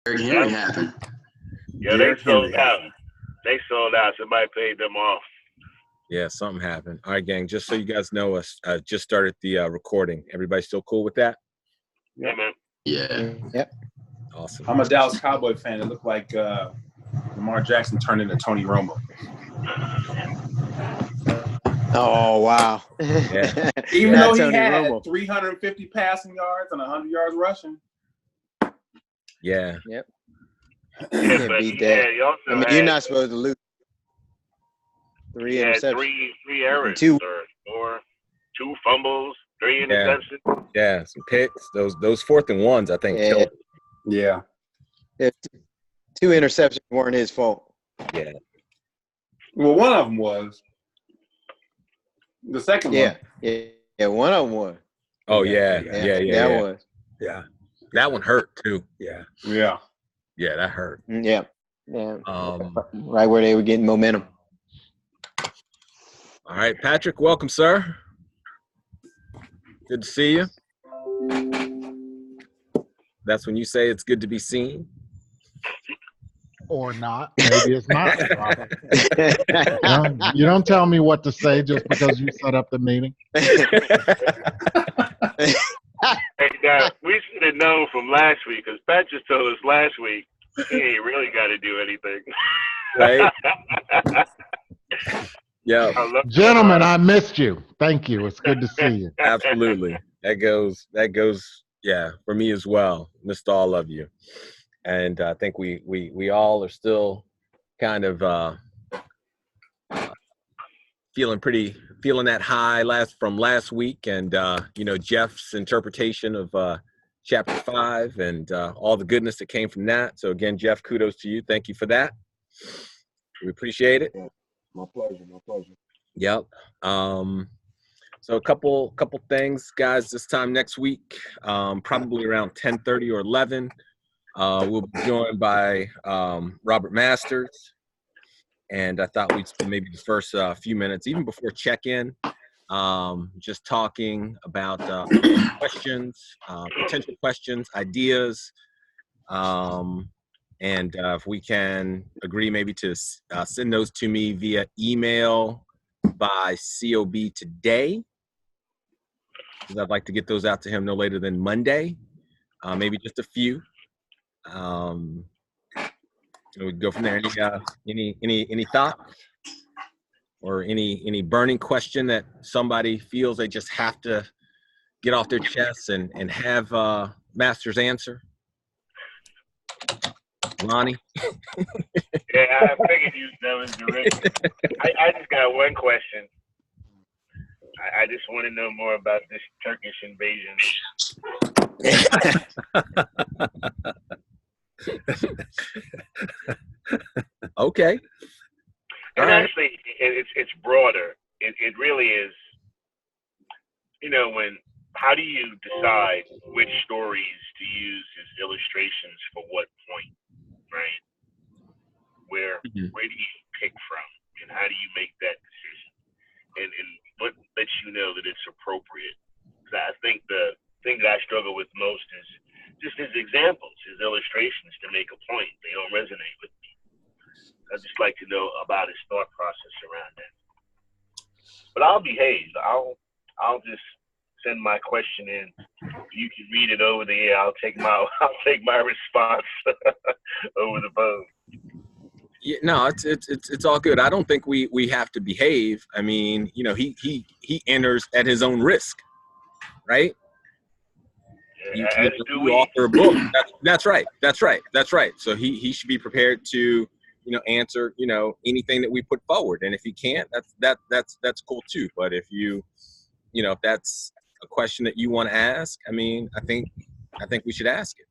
Derrick Henry happened. Yeah, they sold out. They sold out. Somebody paid them off. Yeah, something happened. All right, gang. Just so you guys know, I just started the recording. Everybody still cool with that? Yeah, man. Yeah. Yep. Awesome. I'm a Dallas Cowboy fan. It looked like Lamar Jackson turned into Tony Romo. Oh, wow. Yeah. Even Not though he Tony had Romo. 350 passing yards and 100 yards rushing. Yeah. Yep. Yeah, Can't but beat yeah, that. he also I mean, you're not supposed to lose. Three had interceptions. three errors, Two. or 2 fumbles, 3 interceptions. Yeah, some picks. Those 4th and 1s, I think. Yeah. Killed. Yeah. If 2 interceptions weren't his fault. Yeah. Well, one of them was. The second one. Yeah, one of them was. Oh yeah. That was. Yeah. That one hurt too. Yeah. Yeah. Yeah, that hurt. Yeah. Right where they were getting momentum. All right, Patrick, welcome, sir. Good to see you. That's when you say it's good to be seen. Or not. Maybe it's not. You don't tell me what to say just because you set up the meeting. Hey, now, we should have known from last week, because Pat just told us last week he ain't really got to do anything. Right? Yeah. Gentlemen, I missed you. Thank you. It's good to see you. Absolutely. That goes, yeah, for me as well. Missed all of you. And I think we all are still kind of feeling that high from last week, and Jeff's interpretation of chapter 5 and all the goodness that came from that. So again, Jeff, kudos to you. Thank you for that. We appreciate it. Yeah, my pleasure. Yep. So a couple things, guys. This time next week, probably around 10:30 or 11. We'll be joined by Robert Masters, and I thought we'd spend maybe the first few minutes, even before check-in, just talking about questions, potential questions, ideas, and if we can agree maybe to send those to me via email by COB today, because I'd like to get those out to him no later than Monday, maybe just a few. We go from there. Any thought or any burning question that somebody feels they just have to get off their chests and have Master's answer? Lonnie? Yeah, I figured that was direct. I just got one question. I just want to know more about this Turkish invasion. Okay. And actually, it's broader. It really is. How do you decide which stories to use as illustrations for what point, right? Where do you pick from, and how do you make that decision? And what lets you know that it's appropriate? Because I think the thing that I struggle with most is just as examples, as illustrations to make a point. They don't resonate with me. I'd just like to know about his thought process around that. But I'll behave. I'll just send my question in. You can read it over the air. I'll take my response over the phone. Yeah, no, it's all good. I don't think we have to behave. I mean, he enters at his own risk, right? You author a book. That's right. So he should be prepared to, answer, anything that we put forward. And if he can't, that's cool too. But if if that's a question that you want to ask, I mean, I think we should ask it.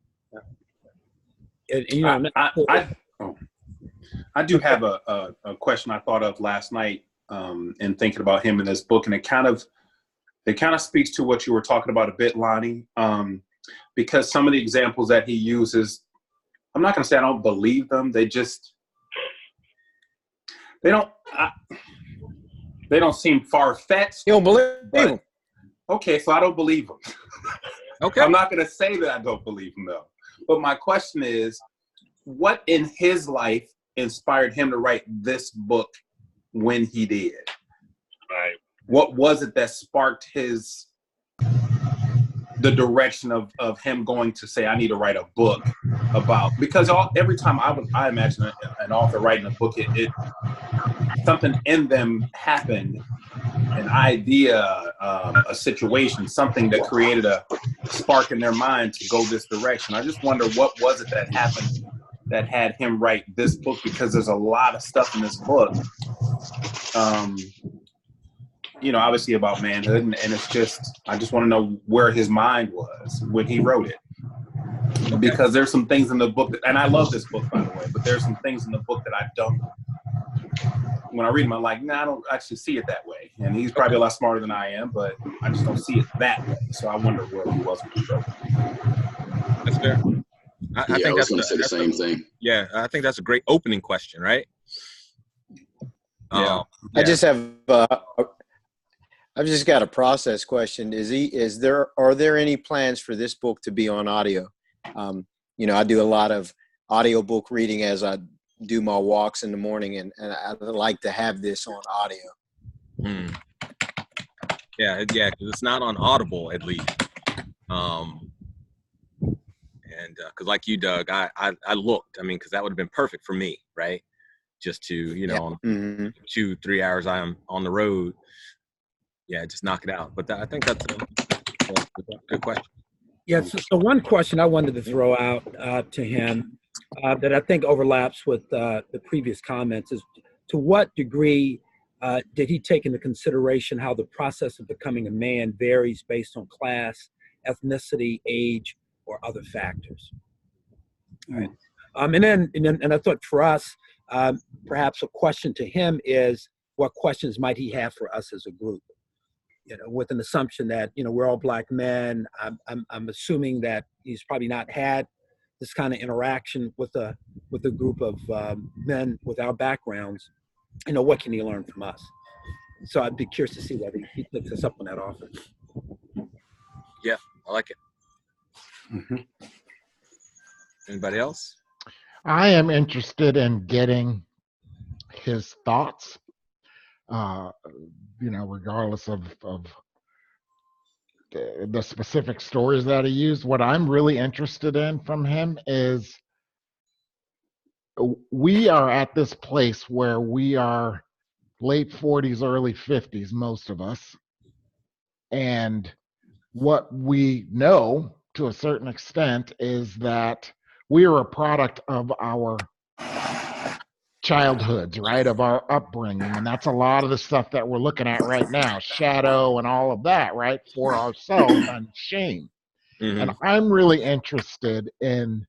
I do have a question I thought of last night in thinking about him in this book, and it kind of speaks to what you were talking about a bit, Lonnie, because some of the examples that he uses, I'm not going to say I don't believe them. They They don't. They don't seem far-fetched. You don't believe But him? okay, so I don't believe them. Okay. I'm not going to say that I don't believe him, though. But my question is, what in his life inspired him to write this book when he did? Right. What was it that sparked the direction of him going to say, I need to write a book about, because every time I imagine an author writing a book, it something in them happened, an idea, a situation, something that created a spark in their mind to go this direction. I just wonder, what was it that happened that had him write this book? Because there's a lot of stuff in this book, obviously about manhood, and it's just, I just want to know where his mind was when he wrote it. Because there's some things in the book, and I love this book, by the way, but there's some things in the book that I don't, when I read them, I'm like, nah, I don't actually see it that way. And he's probably a lot smarter than I am, but I just don't see it that way. So I wonder where he was when he wrote it. That's fair. I think I was that's going to say the same thing. Yeah, I think that's a great opening question, right? Yeah. I just have. I've just got a process question. Are there any plans for this book to be on audio? I do a lot of audiobook reading as I do my walks in the morning, and I'd like to have this on audio. Yeah, because it's not on Audible, at least. And because like you, Doug, I looked. I mean, because that would have been perfect for me, right? Just to, on 2-3 hours I'm on the road. Yeah, just knock it out. But I think that's a good question. Yeah, so one question I wanted to throw out to him that I think overlaps with the previous comments is, to what degree did he take into consideration how the process of becoming a man varies based on class, ethnicity, age, or other factors? All right. And I thought for us, perhaps a question to him is, what questions might he have for us as a group? With an assumption that, we're all Black men. I'm assuming that he's probably not had this kind of interaction with a group of men with our backgrounds. What can he learn from us? So I'd be curious to see whether he picks us up on that offer. Yeah, I like it. Mm-hmm. Anybody else? I am interested in getting his thoughts, regardless of the specific stories that he used. What I'm really interested in from him is, we are at this place where we are late 40s, early 50s, most of us. And what we know to a certain extent is that we are a product of our childhoods, right? Of our upbringing. And that's a lot of the stuff that we're looking at right now, shadow and all of that, right? For ourselves and shame. Mm-hmm. And I'm really interested in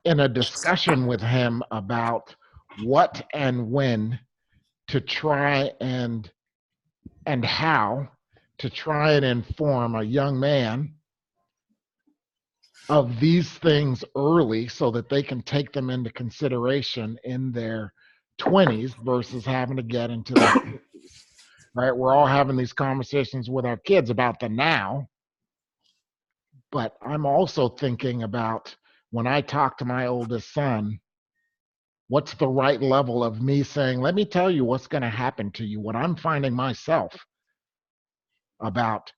a discussion with him about what and when to try and how to try and inform a young man of these things early so that they can take them into consideration in their 20s versus having to get into their 50s. Right? We're all having these conversations with our kids about the now, but I'm also thinking about, when I talk to my oldest son, what's the right level of me saying, let me tell you what's going to happen to you, what I'm finding myself about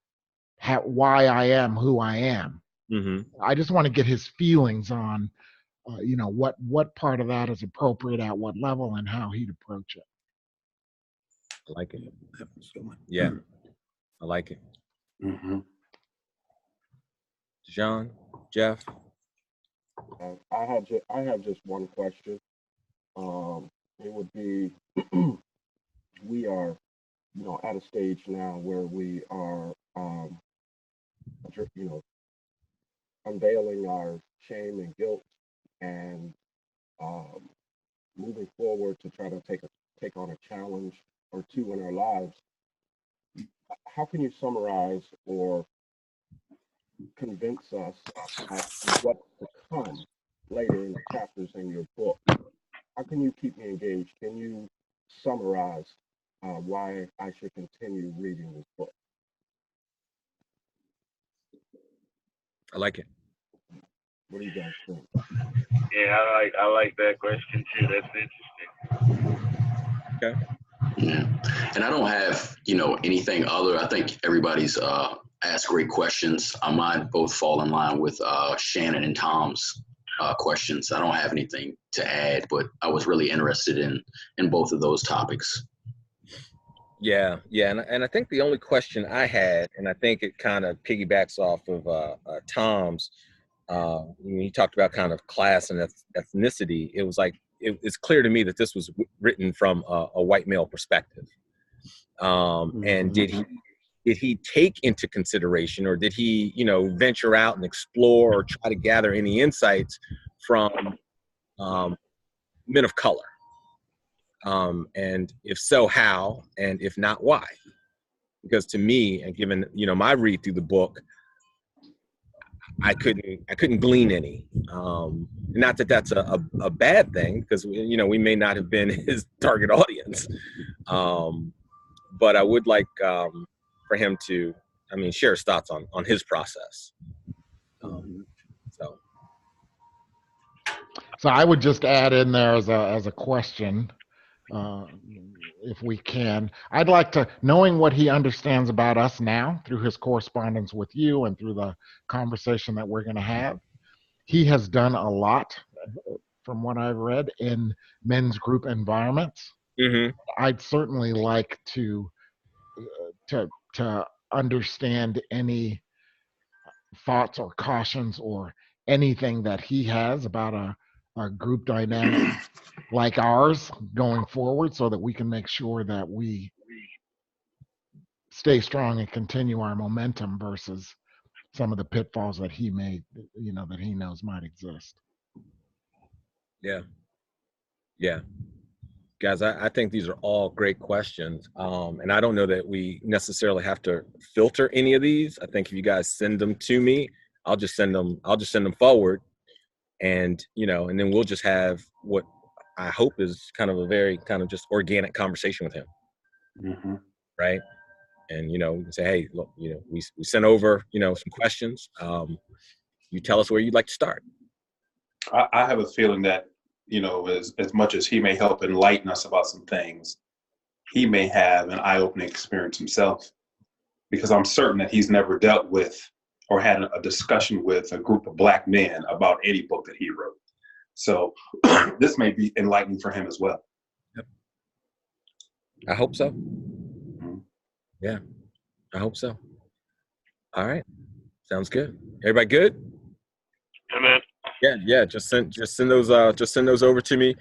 why I am who I am. Mm-hmm. I just want to get his feelings on, what part of that is appropriate at what level and how he'd approach it. I like it. Yeah, I like it. Mm-hmm. John, Jeff? I have just one question. It would be, we are, at a stage now where we are, unveiling our shame and guilt, and moving forward to try to take on a challenge or two in our lives. How can you summarize or convince us as to what's to come later in the chapters in your book? how can you keep me engaged? Can you summarize why I should continue reading this book? I like it. What do you guys think? Yeah, I like that question too. That's interesting. Okay. Yeah. And I don't have, anything other. I think everybody's asked great questions. Mine both fall in line with Shannon and Tom's questions. I don't have anything to add, but I was really interested in both of those topics. Yeah, and I think the only question I had, and I think it kind of piggybacks off of Tom's, when he talked about kind of class and ethnicity, it was like, it's clear to me that this was written from a white male perspective. And did he take into consideration, or did he, venture out and explore or try to gather any insights from men of color? And if so, how? And if not, why? Because to me, and given my read through the book, I couldn't glean any. Not that that's a bad thing, because we may not have been his target audience. But I would like for him to, share his thoughts on his process. So I would just add in there as a question, if we can. I'd like to, knowing what he understands about us now through his correspondence with you and through the conversation that we're going to have, he has done a lot, from what I've read, in men's group environments. Mm-hmm. I'd certainly like to understand any thoughts or cautions or anything that he has about a group dynamic like ours going forward, so that we can make sure that we stay strong and continue our momentum versus some of the pitfalls that he may, that he knows might exist. Yeah. Guys, I think these are all great questions. And I don't know that we necessarily have to filter any of these. I think if you guys send them to me, I'll just send them forward. And, and then we'll just have what I hope is kind of a very kind of just organic conversation with him. Mm-hmm. Right. And, we can say, hey, look, we sent over, some questions. You tell us where you'd like to start. I have a feeling that, as much as he may help enlighten us about some things, he may have an eye-opening experience himself, because I'm certain that he's never dealt with or had a discussion with a group of Black men about any book that he wrote. So this may be enlightening for him as well. Yep. I hope so. Mm-hmm. Yeah, I hope so. All right. Sounds good. Everybody good? Amen. Yeah. Just send those over to me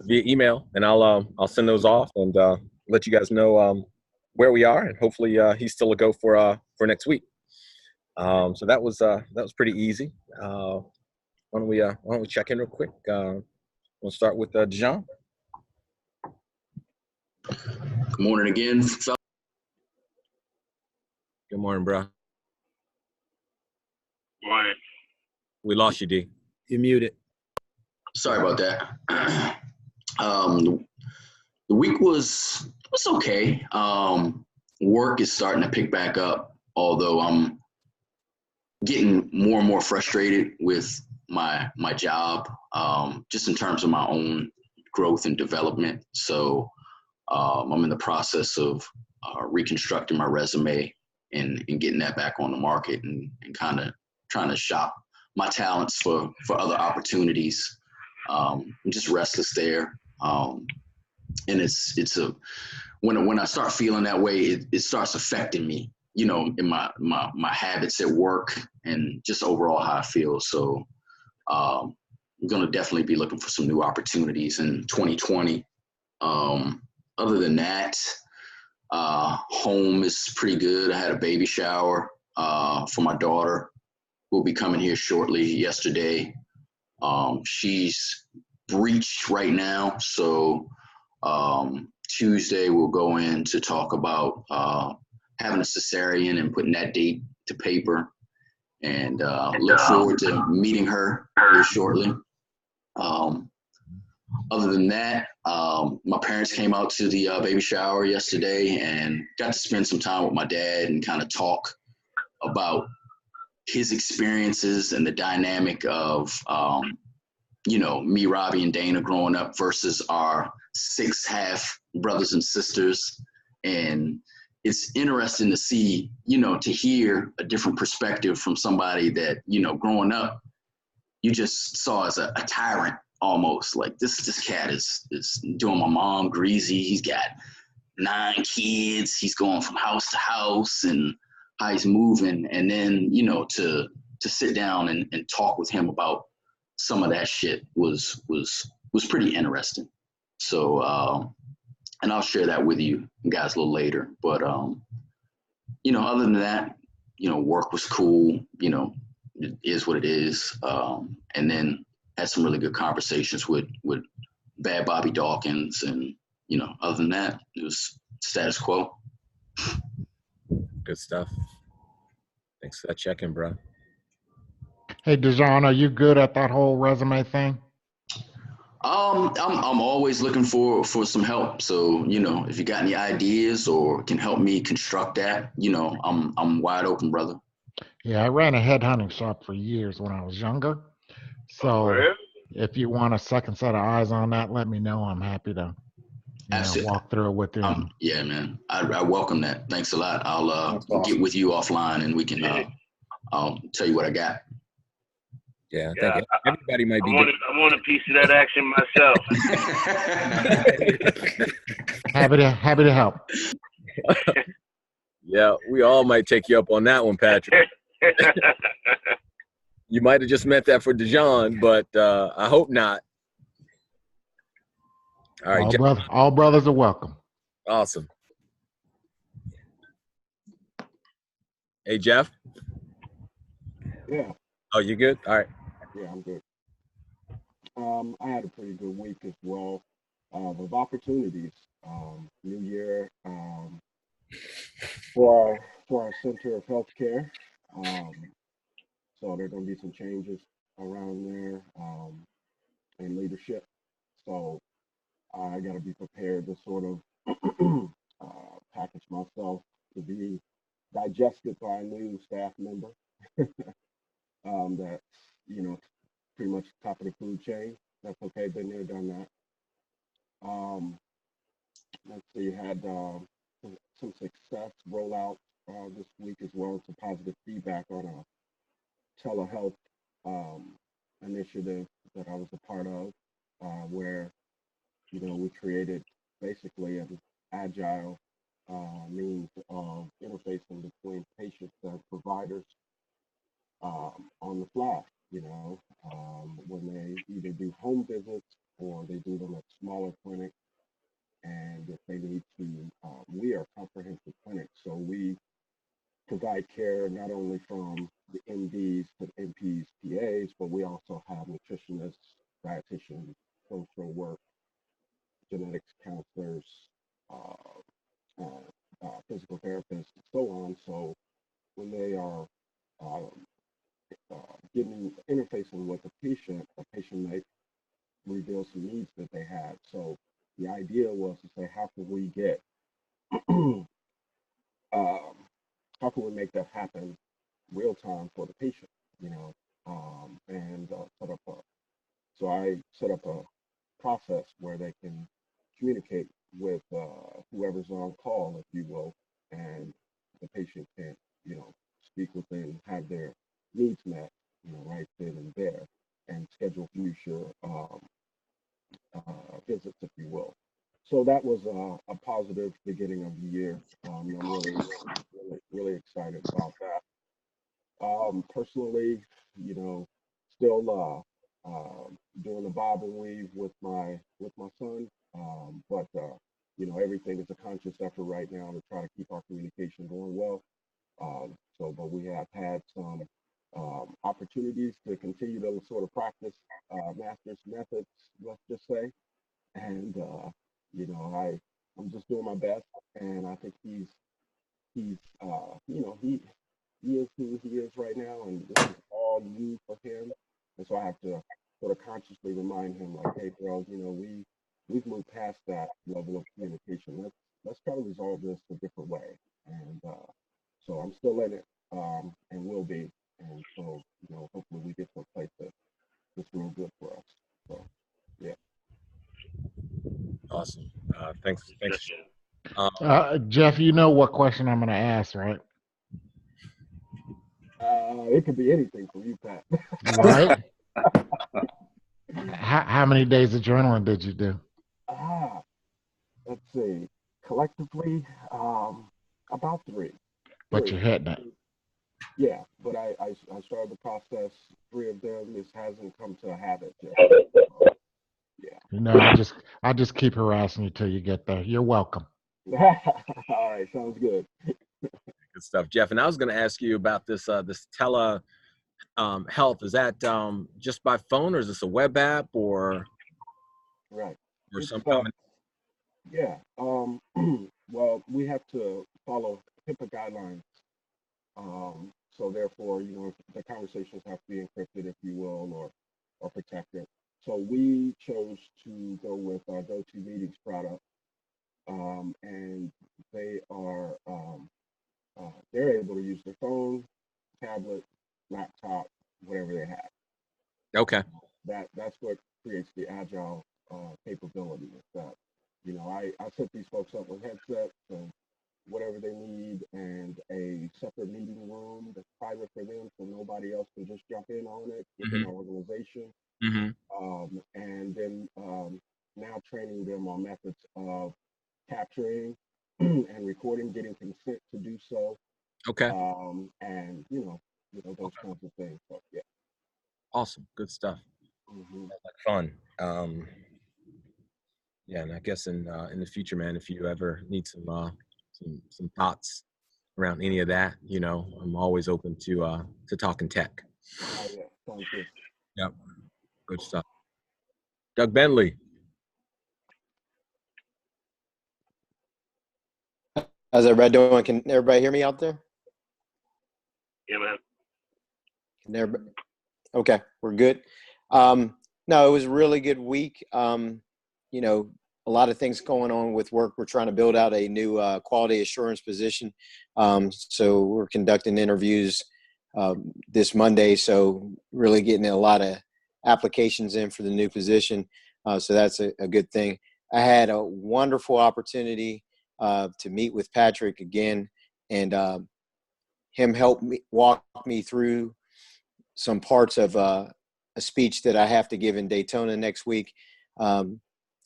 via email, and I'll send those off and let you guys know where we are, and hopefully he's still a go for next week. So that was pretty easy. Why don't we check in real quick? We'll start with Dijon. Good morning again. Good morning, bro. Morning. We lost you, D. You're muted. Sorry about that. The week was okay. Work is starting to pick back up, although I'm getting more and more frustrated with my job, just in terms of my own growth and development. So I'm in the process of reconstructing my resume and getting that back on the market, and kind of trying to shop my talents for other opportunities. I'm just restless there. And it's when I start feeling that way, it starts affecting me, in my habits at work and just overall how I feel. So I'm going to definitely be looking for some new opportunities in 2020. Other than that, home is pretty good. I had a baby shower for my daughter, who will be coming here shortly. Yesterday, she's breached right now, so Tuesday we'll go in to talk about having a cesarean and putting that date to paper, and look forward to meeting her here shortly. other than that, my parents came out to the baby shower yesterday and got to spend some time with my dad and kind of talk about his experiences and the dynamic of, me, Robbie, and Dana growing up versus our 6 half brothers and sisters. And it's interesting to see, to hear a different perspective from somebody that, growing up, you just saw as a tyrant almost. Like this cat is doing my mom greasy. He's got 9 kids. He's going from house to house and how he's moving. And then, to sit down and talk with him about some of that shit was pretty interesting. So, and I'll share that with you guys a little later. But, other than that, work was cool. It is what it is. And then had some really good conversations with Bad Bobby Dawkins. And, other than that, it was status quo. Good stuff. Thanks for that check-in, bro. Hey, Dejan, are you good at that whole resume thing? I'm always looking for some help. So, if you got any ideas or can help me construct that, I'm wide open, brother. Yeah, I ran a headhunting shop for years when I was younger. So if you want a second set of eyes on that, let me know. I'm happy to walk through it with you. Yeah, man. I welcome that. Thanks a lot. I'll get with you offline and we can I'll tell you what I got. Yeah, I think everybody might be. I want a piece of that action myself. happy to help. Yeah, we all might take you up on that one, Patrick. You might have just meant that for Dejan, but I hope not. All right, all brothers are welcome. Awesome. Hey, Jeff. Yeah. Oh, you good? All right. Yeah, I'm good. I had a pretty good week as well of opportunities. New year for our Center of Healthcare. So there are going to be some changes around there in leadership. So I got to be prepared to sort of package myself to be digested by a new staff member that's, pretty much top of the food chain. That's okay, been there, done that. Let's see, had some success rollout this week as well, some positive feedback on a telehealth initiative that I was a part of, where, we created basically an agile means of interfacing between patients and providers on the fly, when they either do home visits or they do them at smaller clinics. And if they need to, we are a comprehensive clinic. So we provide care not only from the MDs to the NPs, PAs, but we also have nutritionists, dietitians, social work, genetics counselors, physical therapists, and so on. So when they are interfacing with the patient might reveal some needs that they have. So the idea was to say, how can we get, how can we make that happen real time for the patient, and so I set up a process where they can communicate with whoever's on call, if you will, and the patient can, speak with them, have their needs met, right then and there, and schedule future visits, if you will. So that was a positive beginning of the year. I'm really excited about that. Personally, still doing the bob and weave with my son, but everything is a conscious effort right now to try to keep our communication going well. But we have had some opportunities to continue to sort of practice master's methods, let's just say. And I'm just doing my best, and I think he's he is who he is right now, and this is all new for him. And so I have to sort of consciously remind him, like, hey, bro, we've moved past that level of communication. Let's try to resolve this a different way. And so I'm still in it, and will be. And so, hopefully we get to a place that's real good for us. So, yeah. Awesome. Thanks. Jeff, you know what question I'm going to ask, right? It could be anything from you, Pat. Right? How many days of journaling did you do? Let's see. Collectively, about 3. But you're hitting it. Yeah, but I started the process. 3 of them. This hasn't come to a habit yet. Yeah. I just keep harassing you till you get there. You're welcome. All right, sounds good. Good stuff, Jeff. And I was going to ask you about this tele health. Is that just by phone, or is this a web app, or right, or some common? Yeah. Well, we have to follow HIPAA guidelines. So therefore, the conversations have to be encrypted, if you will, or protected. So we chose to go with our GoToMeetings product, and they are they're able to use their phone, tablet, laptop, whatever they have. Okay. That's what creates the agile capability. Is that I set these folks up with headsets and whatever they need, and a separate meeting room that's private for them, so nobody else can just jump in on it within our organization. And then now training them on methods of capturing and recording, getting consent to do so. Okay. And those kinds of things. So yeah. Awesome. Good stuff. Fun. Yeah, and I guess in the future, man, if you ever need some thoughts around any of that, I'm always open to talking tech. Oh yeah, sounds good. Yep. Good stuff. Doug Bentley. How's everybody doing? Can everybody hear me out there? Yeah, man. Can everybody? Okay, we're good. No, it was a really good week. A lot of things going on with work. We're trying to build out a new quality assurance position. So we're conducting interviews this Monday. So really getting a lot of applications in for the new position. So that's a good thing. I had a wonderful opportunity to meet with Patrick again, and him help me walk me through some parts of a speech that I have to give in Daytona next week.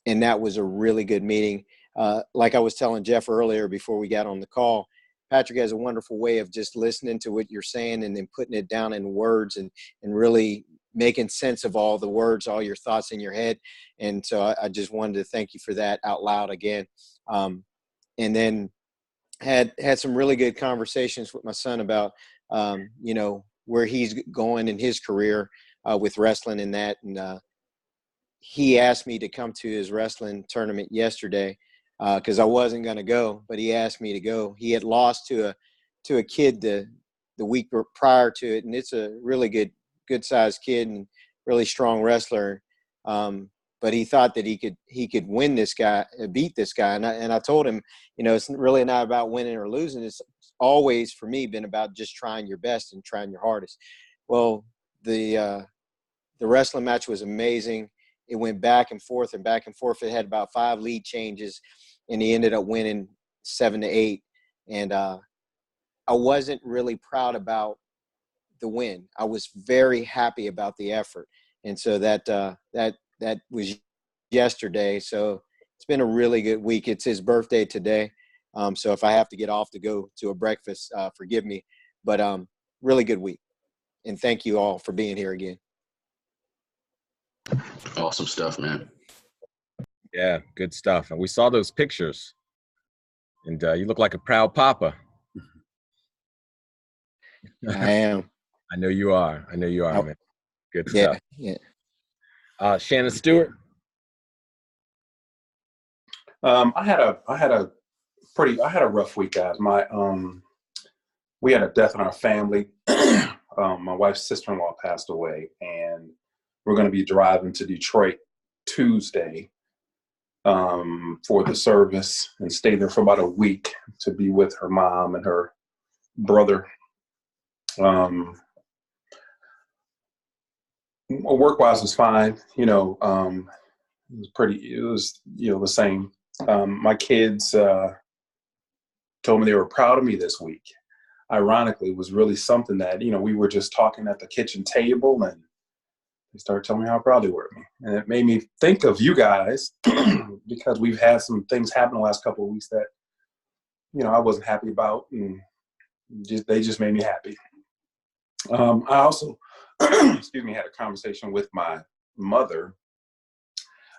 And that was a really good meeting. Like I was telling Jeff earlier before we got on the call, Patrick has a wonderful way of just listening to what you're saying and then putting it down in words and really making sense of all the words, all your thoughts in your head. And so I just wanted to thank you for that out loud again. And then had some really good conversations with my son about, where he's going in his career with wrestling and that. And he asked me to come to his wrestling tournament yesterday because I wasn't going to go, but he asked me to go. He had lost to a kid the week prior to it, and it's a really good sized kid and really strong wrestler. But he thought that he could win this guy, beat this guy, and I told him, it's really not about winning or losing. It's always for me been about just trying your best and trying your hardest. Well, the wrestling match was amazing. It went back and forth and back and forth. It had about 5 lead changes, and he ended up winning 7-8. And I wasn't really proud about the win. I was very happy about the effort, and so that was yesterday. So it's been a really good week. It's his birthday today, so if I have to get off to go to a breakfast, forgive me. But really good week, and thank you all for being here again. Awesome stuff, man. Yeah, good stuff. And we saw those pictures, and you look like a proud papa. I am. I know you are. Man. Good stuff. Yeah. Shannon Stewart. I had a rough week, guys. We had a death in our family. My wife's sister-in-law passed away, and we're going to be driving to Detroit Tuesday for the service and stay there for about a week to be with her mom and her brother. Work-wise was fine, it was the same. My kids told me they were proud of me this week. Ironically, it was really something that, we were just talking at the kitchen table and they started telling me how proud they were of me. And it made me think of you guys because we've had some things happen the last couple of weeks that, I wasn't happy about, and they just made me happy. I also, excuse me, had a conversation with my mother,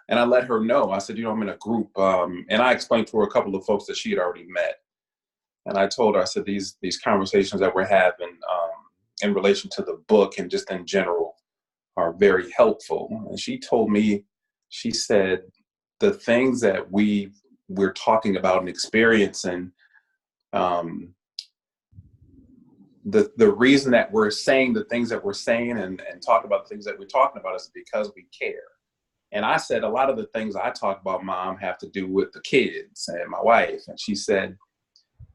and I let her know. I said, I'm in a group, and I explained to her a couple of folks that she had already met. And I told her, I said, these conversations that we're having in relation to the book and just in general are very helpful. And she told me, she said, the things that we're talking about and experiencing, the reason that we're saying the things that we're saying and talk about the things that we're talking about is because we care. And I said, a lot of the things I talk about, Mom, have to do with the kids and my wife. And she said,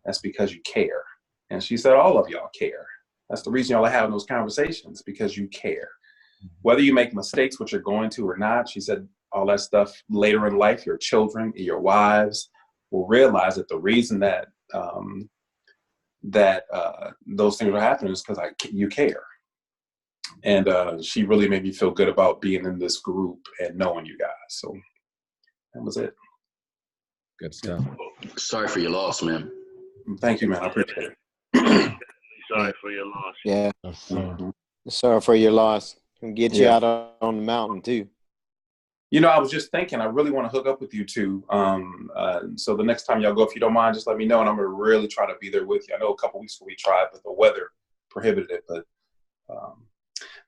that's because you care. And she said, all of y'all care. That's the reason y'all are having those conversations, because you care. Whether you make mistakes, which you're going to or not, she said, all that stuff later in life, your children, your wives will realize that the reason that those things are happening is because you care. And she really made me feel good about being in this group and knowing you guys. So that was it. Good stuff. Sorry for your loss, man. Thank you, man. I appreciate it. Sorry for your loss. Yeah. Mhm. Sorry for your loss. And get you out on the mountain too. I was just thinking, I really want to hook up with you two. So the next time y'all go, if you don't mind, just let me know, and I'm gonna really try to be there with you. I know a couple weeks ago we tried, but the weather prohibited it. But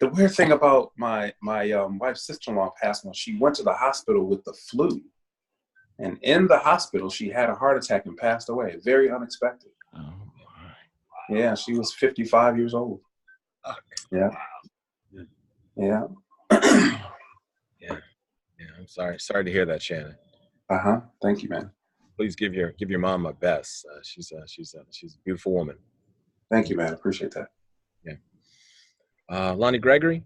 the weird thing about my wife's sister-in-law passing, she went to the hospital with the flu, and in the hospital she had a heart attack and passed away. Very unexpected. Oh, Yeah, she was 55 years old. Yeah. Yeah. Yeah, I'm sorry. Sorry to hear that, Shannon. Thank you, man. Please give your mom my best. She's a beautiful woman. Thank you, man. I appreciate that. Yeah. Lonnie Gregory.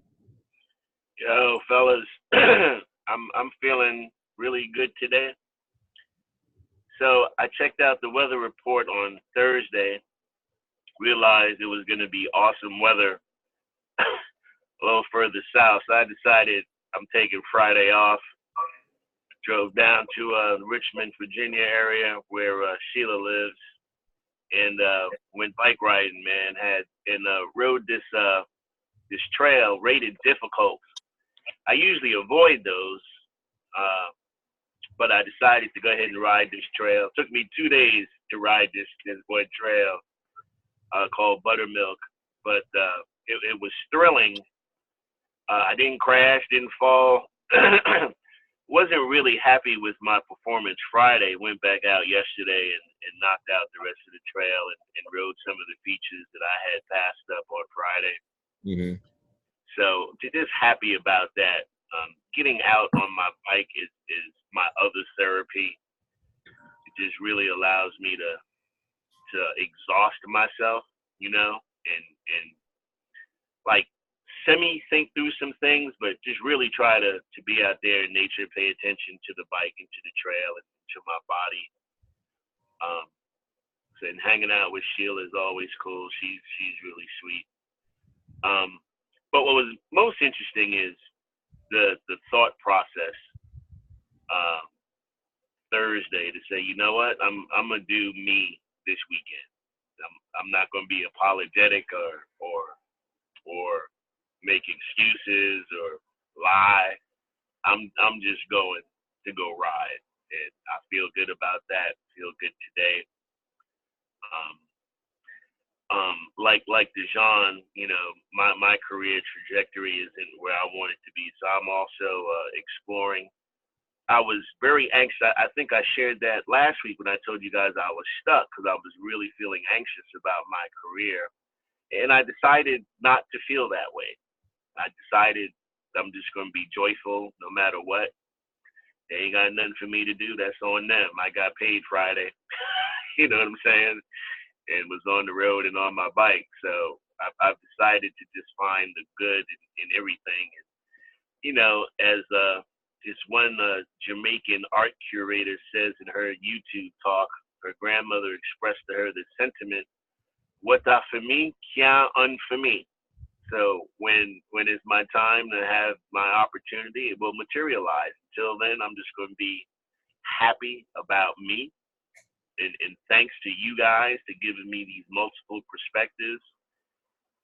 Yo, fellas, I'm feeling really good today. So I checked out the weather report on Thursday, realized it was going to be awesome weather a little further south. So I decided I'm taking Friday off. Drove down to Richmond, Virginia area where Sheila lives, and went bike riding, man. Rode this trail rated difficult. I usually avoid those, but I decided to go ahead and ride this trail. It took me 2 days to ride this one trail called Buttermilk, but it was thrilling. I didn't crash, didn't fall. Wasn't really happy with my performance Friday. Went back out yesterday and knocked out the rest of the trail and rode some of the features that I had passed up on Friday. Mm-hmm. So just happy about that. Getting out on my bike is my other therapy. It just really allows me to exhaust myself, and like semi-think through some things, but just really try to be out there in nature, pay attention to the bike and to the trail and to my body. And hanging out with Sheila is always cool. She's really sweet. But what was most interesting is the thought process Thursday to say, you know what, I'm gonna do me this weekend. I'm not gonna be apologetic or make excuses or lie. I'm just going to go ride, and I feel good about that. Feel good today. Like Dejan, my career trajectory isn't where I want it to be, so I'm also exploring. I was very anxious. I think I shared that last week when I told you guys I was stuck because I was really feeling anxious about my career, and I decided not to feel that way. I decided I'm just going to be joyful no matter what. They ain't got nothing for me to do. That's on them. I got paid Friday. You know what I'm saying? And was on the road and on my bike. So I've decided to just find the good in everything. And, you know, as this one Jamaican art curator says in her YouTube talk, her grandmother expressed to her the sentiment, "Wata for me, kya un for me." So when it's my time to have my opportunity, it will materialize. Until then, I'm just going to be happy about me. And thanks to you guys for giving me these multiple perspectives.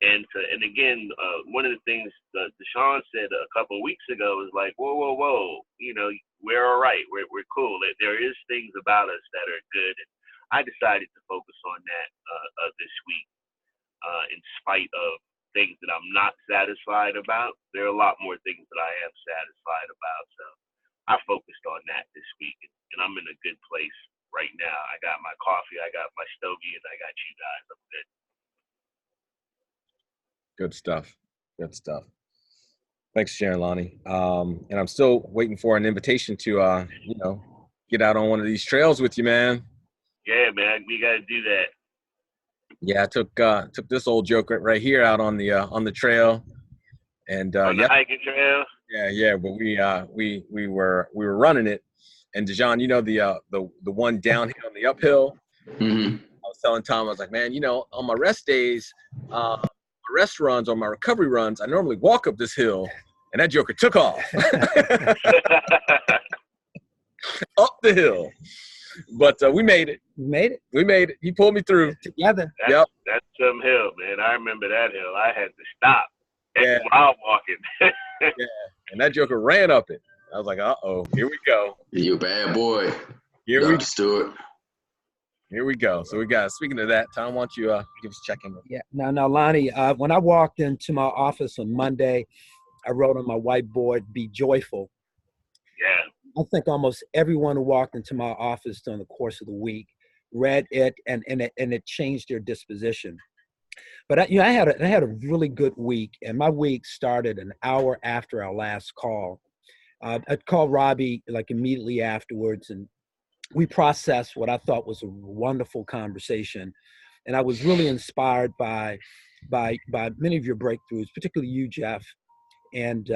And again, one of the things that Deshaun said a couple of weeks ago is like, whoa, you know, we're all right. We're cool. There is things about us that are good. And I decided to focus on that this week, in spite of things that I'm not satisfied about. There are a lot more things that I am satisfied about. So I focused on that this week, and I'm in a good place right now. I got my coffee, I got my stogie, and I got you guys. I'm good. Good stuff. Good stuff. Thanks, Sharon, Lonnie. And I'm still waiting for an invitation to, you know, get out on one of these trails with you, man. Yeah, man, we got to do that. Yeah, I took this old joker right here out on the trail, and on the hiking trail. Yeah, but we were running it, and Dejan, you know, the one downhill and the uphill. Mm-hmm. I was telling Tom, I was like, man, you know, on my rest days, my rest runs or my recovery runs, I normally walk up this hill, and that joker took off up the hill. But we made it. We made it. He pulled me through. Together. That's some hill, man. I remember that hill. I had to stop while walking. Yeah. And that joker ran up it. I was like, uh-oh, here we go. You a bad boy. Here Dr. we Stewart. Here we go. So we got, speaking of that, Tom, why don't you give us a check-in? Yeah. Now, Lonnie, when I walked into my office on Monday, I wrote on my whiteboard, "Be joyful." Yeah. I think almost everyone who walked into my office during the course of the week read it, and it changed their disposition. But I had a really good week, and my week started an hour after our last call. I called Robbie like immediately afterwards, and we processed what I thought was a wonderful conversation. And I was really inspired by many of your breakthroughs, particularly you, Jeff, and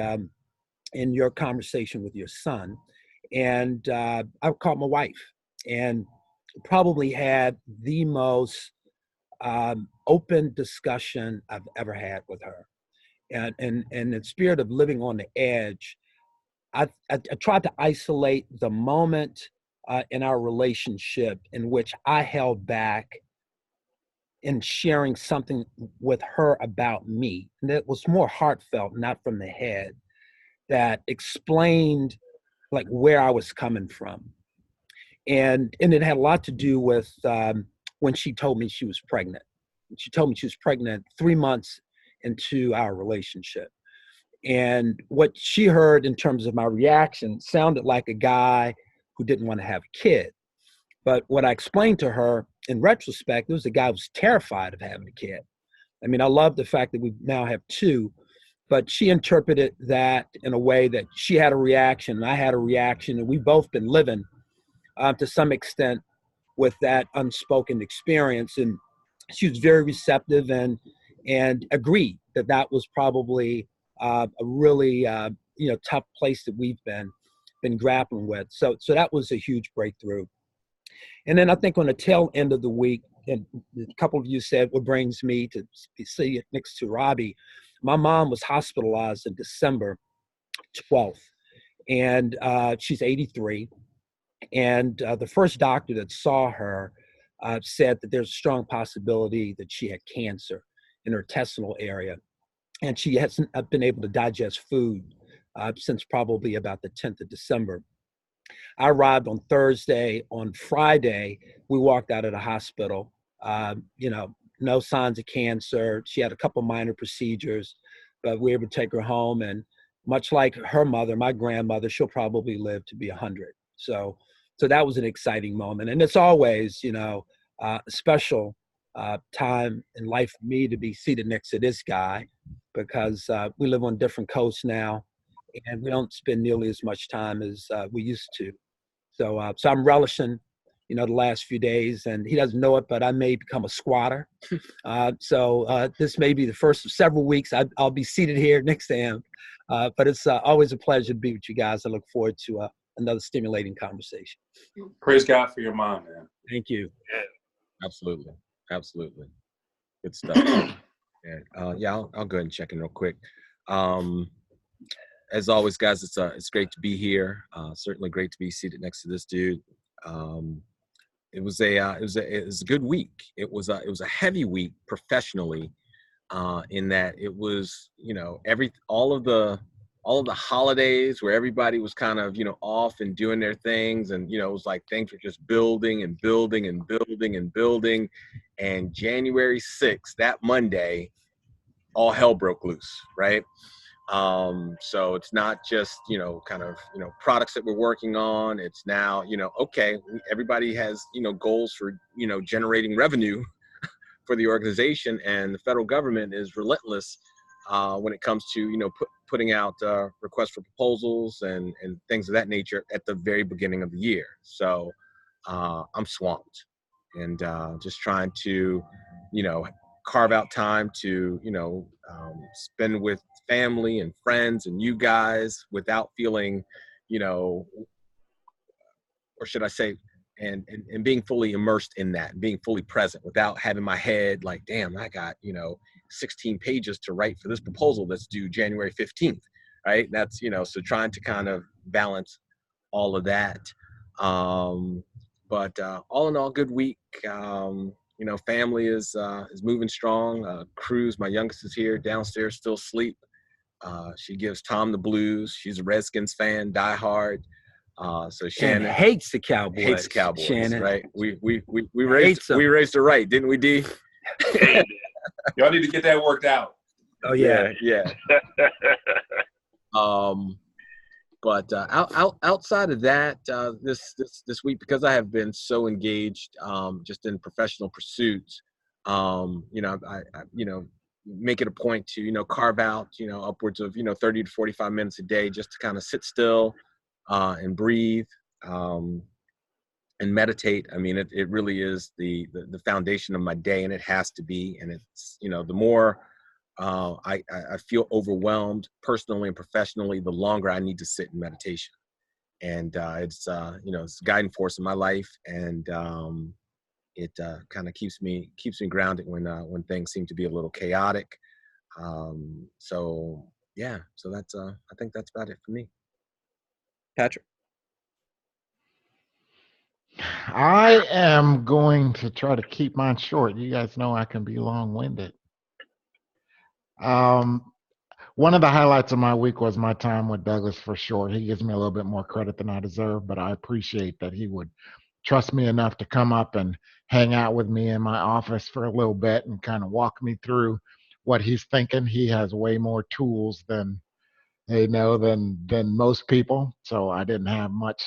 in your conversation with your son. And I called my wife, and probably had the most open discussion I've ever had with her. And in the spirit of living on the edge, I tried to isolate the moment in our relationship in which I held back in sharing something with her about me. And it was more heartfelt, not from the head, that explained like where I was coming from. And it had a lot to do with when she told me she was pregnant. She told me she was pregnant 3 months into our relationship. And what she heard in terms of my reaction sounded like a guy who didn't want to have a kid. But what I explained to her in retrospect, it was a guy who was terrified of having a kid. I mean, I love the fact that we now have two, but she interpreted that in a way that she had a reaction and I had a reaction, and we've both been living to some extent with that unspoken experience. And she was very receptive and agreed that that was probably a really tough place that we've been grappling with. So that was a huge breakthrough. And then I think on the tail end of the week, and a couple of you said what brings me to see it next to Robbie. My mom was hospitalized on December 12th, and she's 83. And the first doctor that saw her said that there's a strong possibility that she had cancer in her intestinal area. And she hasn't been able to digest food since probably about the 10th of December. I arrived on Thursday. On Friday, we walked out of the hospital, no signs of cancer. She had a couple minor procedures, but we were able to take her home. And much like her mother, my grandmother, she'll probably live to be 100. So that was an exciting moment. And it's always, a special time in life for me to be seated next to this guy, because we live on different coasts now. and we don't spend nearly as much time as we used to. So I'm relishing, the last few days, and he doesn't know it, but I may become a squatter. So this may be the first of several weeks. I'll be seated here next to him, but it's always a pleasure to be with you guys. I look forward to another stimulating conversation. Praise God for your mom, man. Thank you. Absolutely. Absolutely. Good stuff. Yeah, I'll go ahead and check in real quick. As always, guys, it's great to be here. Certainly great to be seated next to this dude. It was a good week. It was a heavy week professionally, in that it was, all of the holidays where everybody was kind of, off and doing their things, and it was like things were just building and building and building and building, and January 6th, that Monday, all hell broke loose, right? So it's not just, products that we're working on. It's now, okay, everybody has, goals for, generating revenue for the organization, and the federal government is relentless when it comes to, putting out requests for proposals and things of that nature at the very beginning of the year. So I'm swamped, and just trying to, carve out time to, spend with family and friends and you guys without feeling, or should I say, and being fully immersed in that, being fully present without having my head like, damn, I got, 16 pages to write for this proposal that's due January 15th, right? That's, so trying to kind of balance all of that. But all in all, good week. Family is moving strong. Cruz, my youngest, is here downstairs, still asleep. She gives Tom the blues. She's a Redskins fan, diehard. So Shannon and hates the Cowboys. Hates Cowboys, Shannon. right? We raised her right, didn't we, D? Y'all need to get that worked out. Oh yeah. But outside of that, this week, because I have been so engaged, just in professional pursuits, I make it a point to, carve out, upwards of, 30 to 45 minutes a day just to kind of sit still, and breathe, and meditate. I mean, it really is the foundation of my day, and it has to be. And it's, the more I feel overwhelmed personally and professionally, the longer I need to sit in meditation. And it's it's a guiding force in my life, and it kind of keeps me grounded when things seem to be a little chaotic. So that's I think that's about it for me. Patrick? I am going to try to keep mine short. You guys know I can be long-winded. One of the highlights of my week was my time with Douglas for short. He gives me a little bit more credit than I deserve, but I appreciate that he would trust me enough to come up and hang out with me in my office for a little bit and kind of walk me through what he's thinking. He has way more tools than most people, so I didn't have much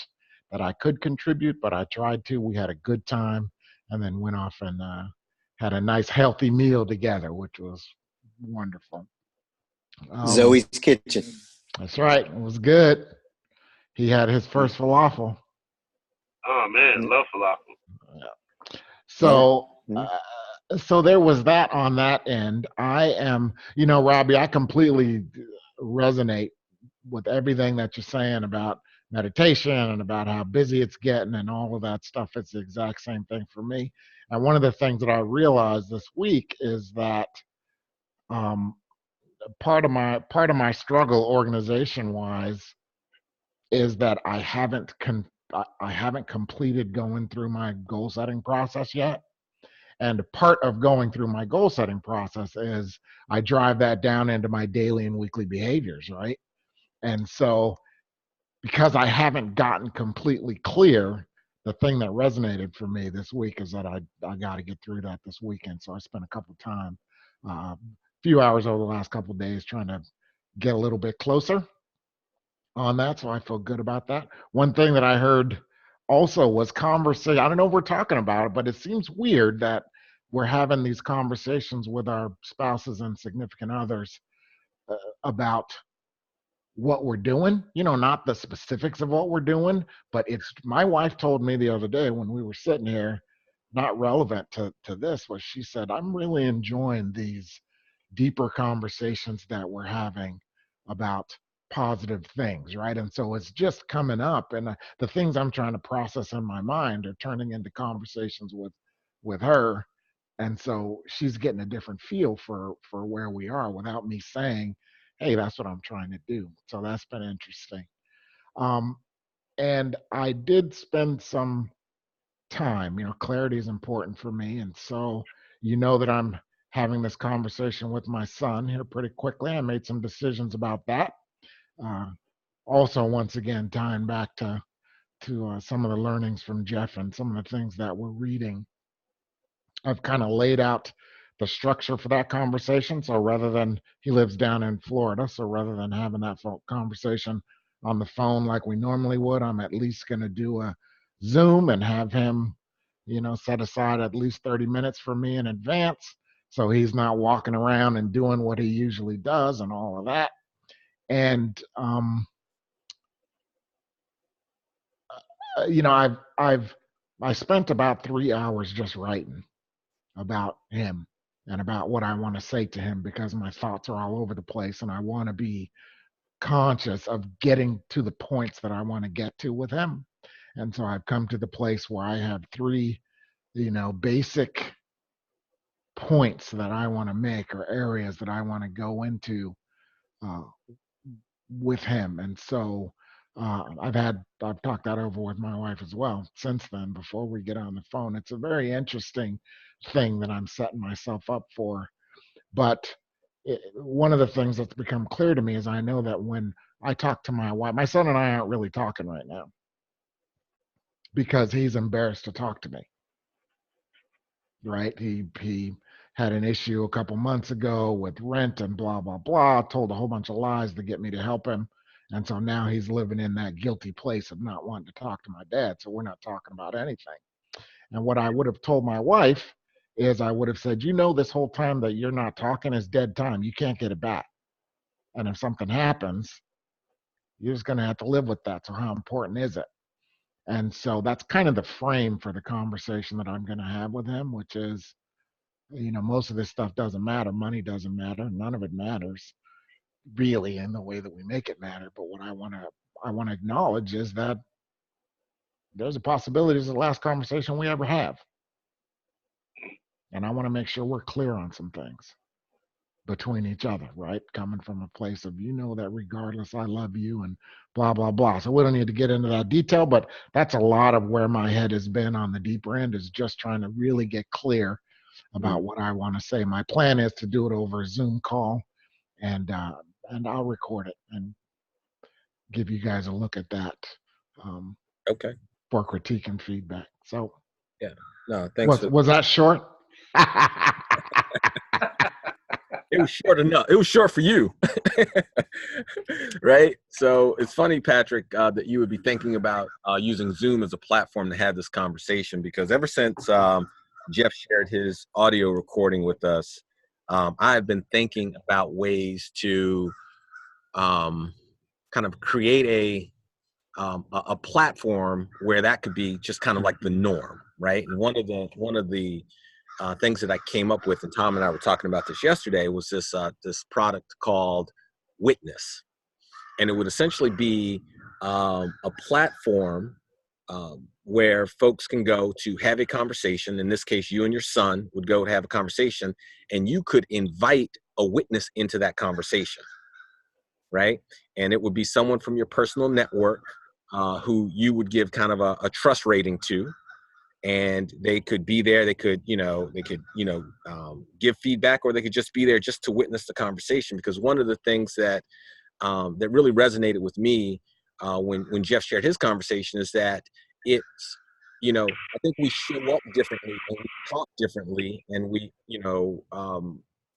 that I could contribute, but I tried to. We had a good time, and then went off and had a nice healthy meal together, which was wonderful. Zoe's Kitchen. That's right. It was good. He had his first falafel. Oh man, love falafel. Yeah. So there was that on that end. I am, Robbie, I completely resonate with everything that you're saying about meditation and about how busy it's getting and all of that stuff. It's the exact same thing for me. And one of the things that I realized this week is that part of my struggle organization wise is that I haven't completed going through my goal setting process yet. And part of going through my goal setting process is I drive that down into my daily and weekly behaviors, right? And so because I haven't gotten completely clear, the thing that resonated for me this week is that I got to get through that this weekend. So I spent a few hours over the last couple of days trying to get a little bit closer on that. So I feel good about that. One thing that I heard also was conversation. I don't know if we're talking about it, but it seems weird that we're having these conversations with our spouses and significant others about what we're doing, not the specifics of what we're doing, but my wife told me the other day when we were sitting here, not relevant to this, was she said, I'm really enjoying these deeper conversations that we're having about positive things, right? And so it's just coming up, and the things I'm trying to process in my mind are turning into conversations with her, and so she's getting a different feel for where we are without me saying, hey, that's what I'm trying to do. So that's been interesting. um, and I did spend some time. Clarity is important for me, and so that I'm having this conversation with my son here pretty quickly. I made some decisions about that. uh, Also, once again, tying back to some of the learnings from Jeff and some of the things that we're reading, I've kind of laid out the structure for that conversation. So rather than, he lives down in Florida, so rather than having that conversation on the phone like we normally would, I'm at least going to do a Zoom and have him, set aside at least 30 minutes for me in advance, so he's not walking around and doing what he usually does and all of that. And I spent about 3 hours just writing about him and about what I want to say to him, because my thoughts are all over the place and I want to be conscious of getting to the points that I want to get to with him. And so I've come to the place where I have three, basic points that I want to make, or areas that I want to go into uh, with him. And so I've talked that over with my wife as well since then, before we get on the phone. It's a very interesting thing that I'm setting myself up for. But one of the things that's become clear to me is I know that when I talk to my wife, my son and I aren't really talking right now because he's embarrassed to talk to me. Right? He had an issue a couple months ago with rent and blah blah blah. Told a whole bunch of lies to get me to help him, and so now he's living in that guilty place of not wanting to talk to my dad. So we're not talking about anything. And what I would have told my wife is I would have said, this whole time that you're not talking is dead time. You can't get it back. And if something happens, you're just going to have to live with that. So how important is it? And so that's kind of the frame for the conversation that I'm going to have with him, which is, most of this stuff doesn't matter. Money doesn't matter. None of it matters really in the way that we make it matter. But what I want to acknowledge is that there's a possibility it's the last conversation we ever have. And I want to make sure we're clear on some things between each other, right? Coming from a place of, that regardless, I love you and blah, blah, blah. So we don't need to get into that detail, but that's a lot of where my head has been on the deeper end, is just trying to really get clear about what I want to say. My plan is to do it over a Zoom call, and I'll record it and give you guys a look at that. Okay. For critique and feedback. So yeah, no, thanks. Was that short? It was short enough. It was short for you, right? So it's funny, Patrick, that you would be thinking about using Zoom as a platform to have this conversation, because ever since Jeff shared his audio recording with us, I've been thinking about ways to kind of create a platform where that could be just kind of like the norm, right? And one of the things that I came up with, and Tom and I were talking about this yesterday, was this product called Witness, and it would essentially be a platform where folks can go to have a conversation. In this case, you and your son would go to have a conversation, and you could invite a witness into that conversation, right? And it would be someone from your personal network who you would give kind of a trust rating to. And they could be there. They could give feedback, or they could just be there just to witness the conversation. Because one of the things that that really resonated with me when Jeff shared his conversation is that it's, I think we show up differently, and we talk differently, and we,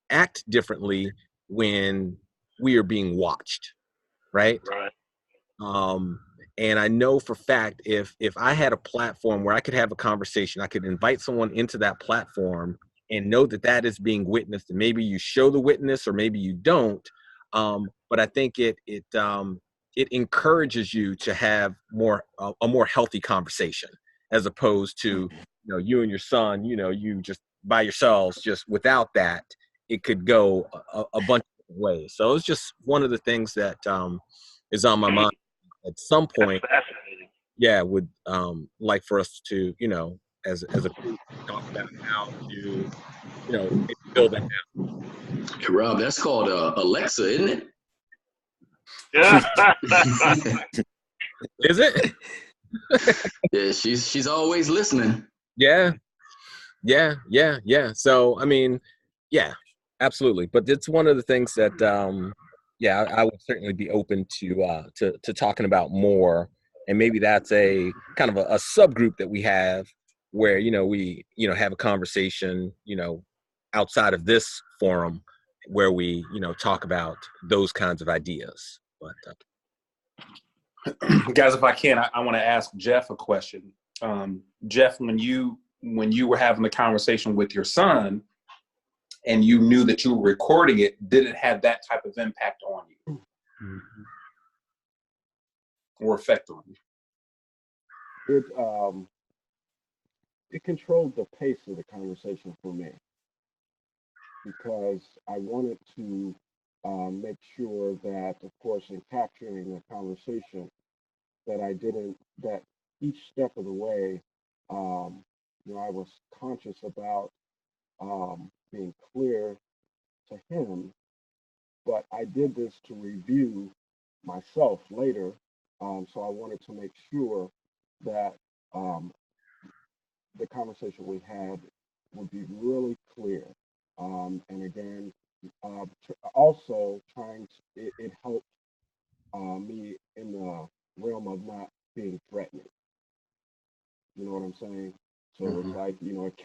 act differently when we are being watched, right? Right. And I know for fact, if I had a platform where I could have a conversation, I could invite someone into that platform and know that that is being witnessed, and maybe you show the witness or maybe you don't, But I think it encourages you to have a more healthy conversation, as opposed to, you and your son, you just by yourselves, just without that, it could go a bunch of ways. So it's just one of the things that is on my mind at some point. That's fascinating. Yeah, would like for us to, as a group, talk about how to, maybe build that down. Hey, Rob, that's called Alexa, isn't it? Yeah. Is it? Yeah, she's always listening. Yeah. So, I mean, yeah, absolutely. But it's one of the things that, I would certainly be open to talking about more. And maybe that's a kind of a subgroup that we have where, we, have a conversation, outside of this forum where we, talk about those kinds of ideas. But guys, if I can, I want to ask Jeff a question. Jeff, when you were having the conversation with your son and you knew that you were recording it, did it have that type of impact on you? Or effect on you? It controlled the pace of the conversation for me, because I wanted to make sure that, of course, in capturing the conversation, that each step of the way, I was conscious about being clear to him, but I did this to review myself later. So I wanted to make sure that the conversation we had would be really clear. And again, also it helped me in the realm of not being threatening. You know what I'm saying? So it's like, it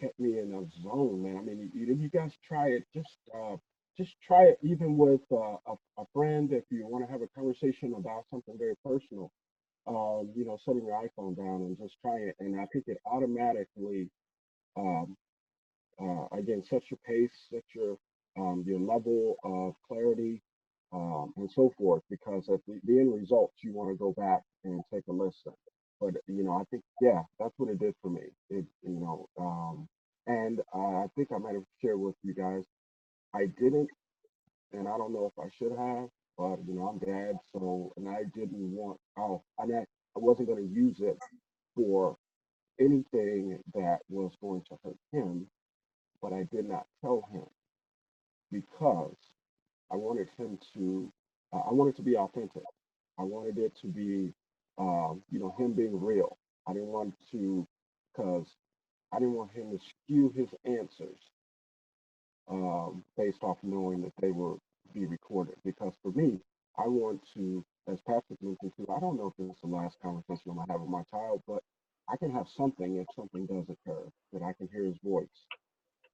kept me in a zone, man. I mean, you guys try it. Just try it, even with a friend. If you want to have a conversation about something very personal, setting your iPhone down and just try it. And I think it automatically, again, sets your pace, sets your level of clarity, and so forth. Because at the end results, you want to go back and take a listen. But I think, yeah, that's what it did for me. And I think I might have shared with you guys. I didn't, and I don't know if I should have, but I'm dad, so, and I didn't want. I wasn't going to use it for anything that was going to hurt him, but I did not tell him because I wanted him to. I wanted to be authentic. I wanted it to be, him being real. I didn't want to, because I didn't want him to skew his answers based off knowing that they will be recorded. Because for me, I want to, as Patrick mentioned too, I don't know if this is the last conversation I'm gonna have with my child, but I can have something if something does occur, that I can hear his voice,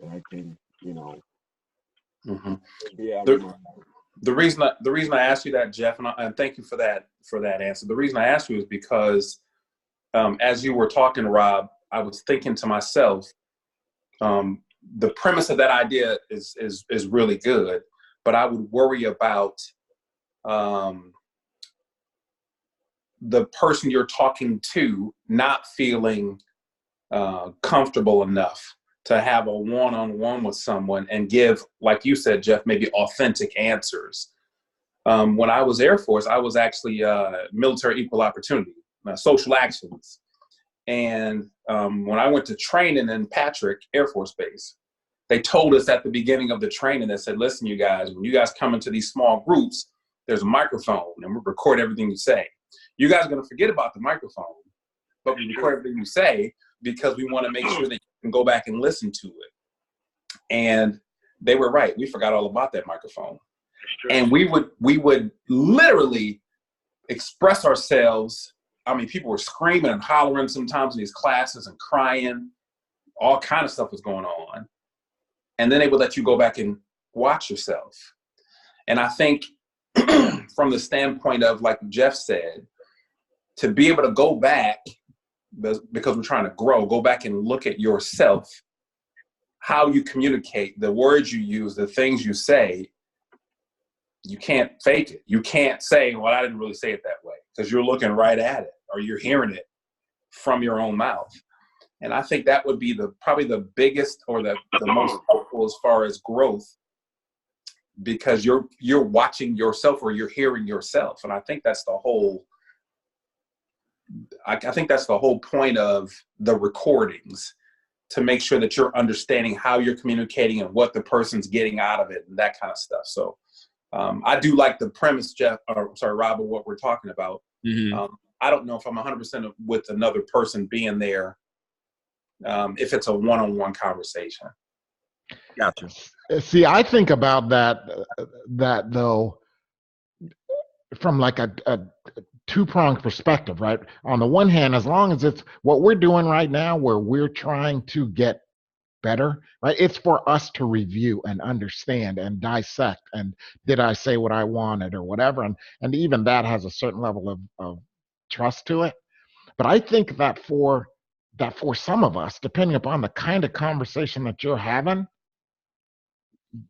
that I can, be out of my. The reason I asked you that, Jeff, and thank you for that answer. The reason I asked you is because as you were talking, Rob, I was thinking to myself, the premise of that idea is really good, but I would worry about the person you're talking to not feeling comfortable enough to have a one-on-one with someone and give, like you said, Jeff, maybe authentic answers. When I was Air Force, I was actually military equal opportunity, social actions. And when I went to training in Patrick Air Force Base, they told us at the beginning of the training, they said, listen, you guys, when you guys come into these small groups, there's a microphone and we record everything you say. You guys are going to forget about the microphone, but we record everything you say because we want to make sure that you can go back and listen to it. And they were right. We forgot all about that microphone. And we would literally express ourselves. I mean, people were screaming and hollering sometimes in these classes and crying. All kind of stuff was going on. And then they would let you go back and watch yourself. And I think from the standpoint of, like Jeff said, to be able to go back, because we're trying to grow, go back and look at yourself, how you communicate, the words you use, the things you say, you can't fake it. You can't say, well, I didn't really say it that way, because you're looking right at it or you're hearing it from your own mouth. And I think that would be probably the biggest or the most helpful as far as growth, because you're watching yourself or you're hearing yourself. And I think that's the whole point of the recordings, to make sure that you're understanding how you're communicating and what the person's getting out of it and that kind of stuff. So I do like the premise, Rob, of what we're talking about. Mm-hmm. I don't know if I'm 100% with another person being there if it's a one-on-one conversation. Gotcha. See, I think about that though from like a two-pronged perspective, right? On the one hand, as long as it's what we're doing right now, where we're trying to get better, right? It's for us to review and understand and dissect. And did I say what I wanted or whatever? And even that has a certain level of trust to it. But I think that for some of us, depending upon the kind of conversation that you're having,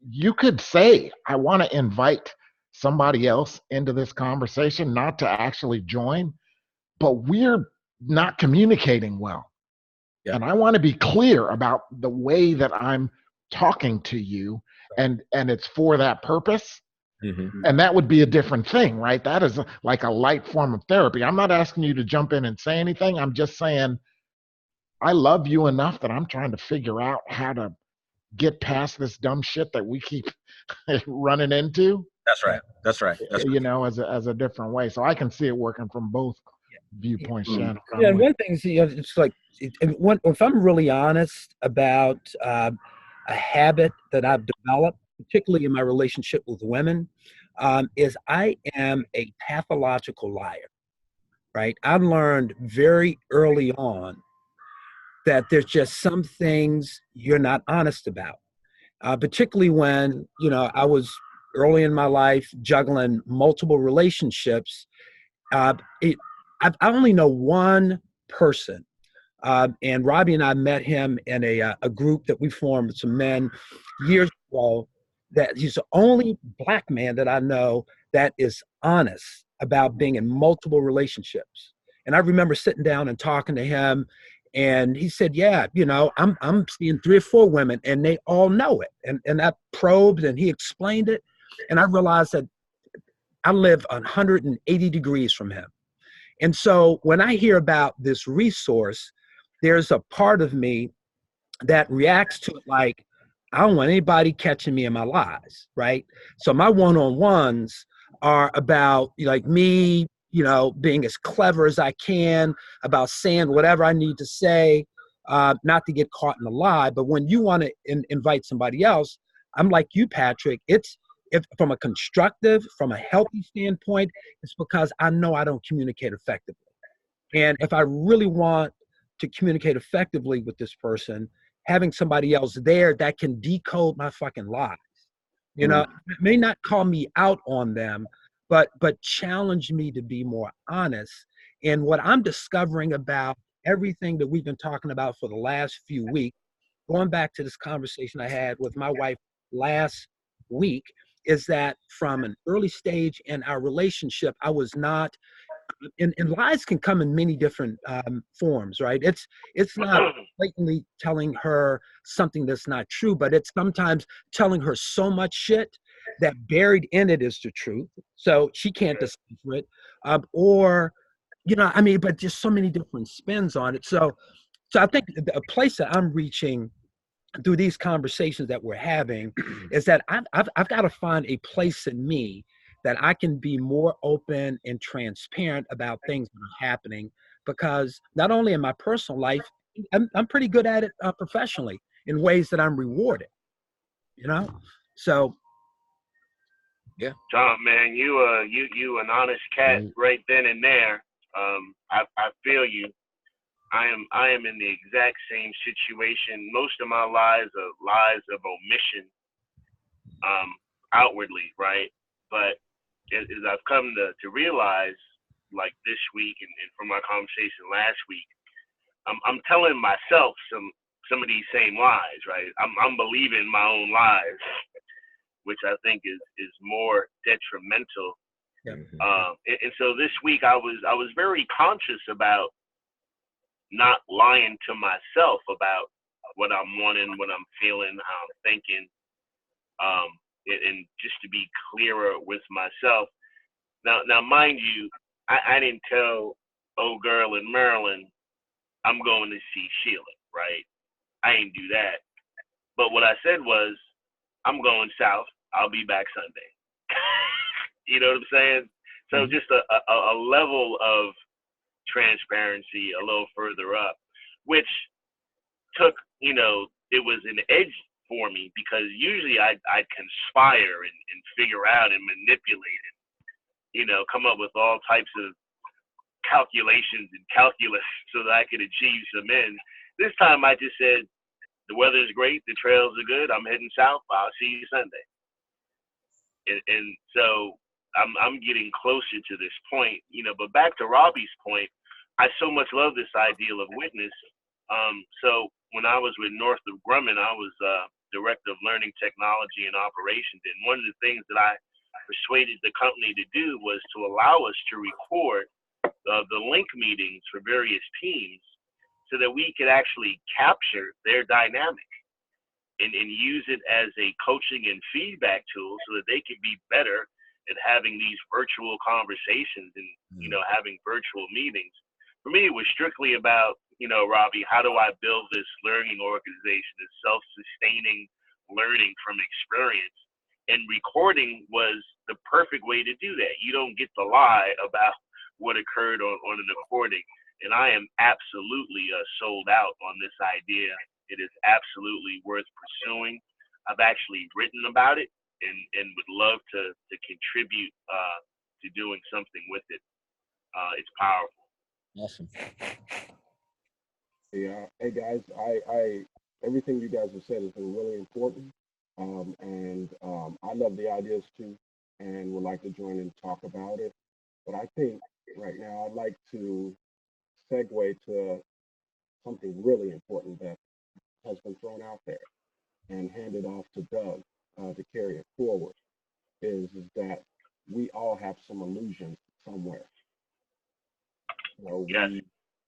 you could say, I want to invite somebody else into this conversation, not to actually join, but we're not communicating well. Yeah. And I want to be clear about the way that I'm talking to you, and it's for that purpose. Mm-hmm. And that would be a different thing, right? That is like a light form of therapy. I'm not asking you to jump in and say anything. I'm just saying, I love you enough that I'm trying to figure out how to get past this dumb shit that we keep running into. That's right. That's right. You know, as a different way. So I can see it working from both viewpoints. Yeah, and one thing is, it's like, if I'm really honest about a habit that I've developed, particularly in my relationship with women, is I am a pathological liar, right? I've learned very early on that there's just some things you're not honest about, particularly when, I was early in my life juggling multiple relationships. I only know one person, and Robbie and I met him in a group that we formed with some men years ago, that he's the only Black man that I know that is honest about being in multiple relationships. And I remember sitting down and talking to him, and he said, yeah, I'm seeing 3 or 4 women and they all know it. And I probed and he explained it. And I realized that I live 180 degrees from him. And so when I hear about this resource, there's a part of me that reacts to it like, I don't want anybody catching me in my lies, right? So my one-on-ones are about like me, being as clever as I can about saying whatever I need to say, not to get caught in a lie. But when you want to invite somebody else, I'm like you, Patrick. If from a constructive, from a healthy standpoint, it's because I know I don't communicate effectively. And if I really want to communicate effectively with this person, having somebody else there that can decode my fucking lies, may not call me out on them, but challenge me to be more honest. And what I'm discovering about everything that we've been talking about for the last few weeks, going back to this conversation I had with my wife last week, is that from an early stage in our relationship, I was not, and lies can come in many different forms, right? It's not blatantly telling her something that's not true, but it's sometimes telling her so much shit that buried in it is the truth, so she can't decipher it, or but just so many different spins on it. So I think a place that I'm reaching through these conversations that we're having is that I've got to find a place in me that I can be more open and transparent about things that are happening, because not only in my personal life, I'm pretty good at it professionally in ways that I'm rewarded, So, yeah. Tom, man, you an honest cat right then and there. I feel you. I am in the exact same situation. Most of my lies are lies of omission, outwardly, right? But as I've come to realize, like this week and from my conversation last week, I'm telling myself some of these same lies, right? I'm believing my own lies. which I think is more detrimental. Mhm. And so this week I was very conscious about not lying to myself about what I'm wanting, what I'm feeling, how I'm thinking, and just to be clearer with myself. Now, mind you, I didn't tell old girl in Maryland I'm going to see Sheila, right? I ain't do that. But what I said was, I'm going south. I'll be back Sunday. You know what I'm saying? So just a level of transparency a little further up, which took, it was an edge for me, because usually I'd conspire and figure out and manipulate and, come up with all types of calculations and calculus so that I could achieve some ends. This time I just said, the weather's great, the trails are good, I'm heading south, I'll see you Sunday. And so I'm getting closer to this point, but back to Robbie's point, I so much love this ideal of witness. So when I was with Northrop Grumman, I was Director of Learning Technology and Operations. And one of the things that I persuaded the company to do was to allow us to record the link meetings for various teams so that we could actually capture their dynamic and use it as a coaching and feedback tool so that they could be better at having these virtual conversations and, having virtual meetings. For me, it was strictly about, Robbie, how do I build this learning organization, this self-sustaining learning from experience? And recording was the perfect way to do that. You don't get to lie about what occurred on an recording. And I am absolutely sold out on this idea. It is absolutely worth pursuing. I've actually written about it and would love to contribute to doing something with it. It's powerful. Awesome. Yeah. Hey guys, I everything you guys have said has been really important. And I love the ideas too, and would like to join and talk about it. But I think right now I'd like to segue to something really important that has been thrown out there and hand it off to Doug to carry it forward. Is that we all have some illusions somewhere. Yes.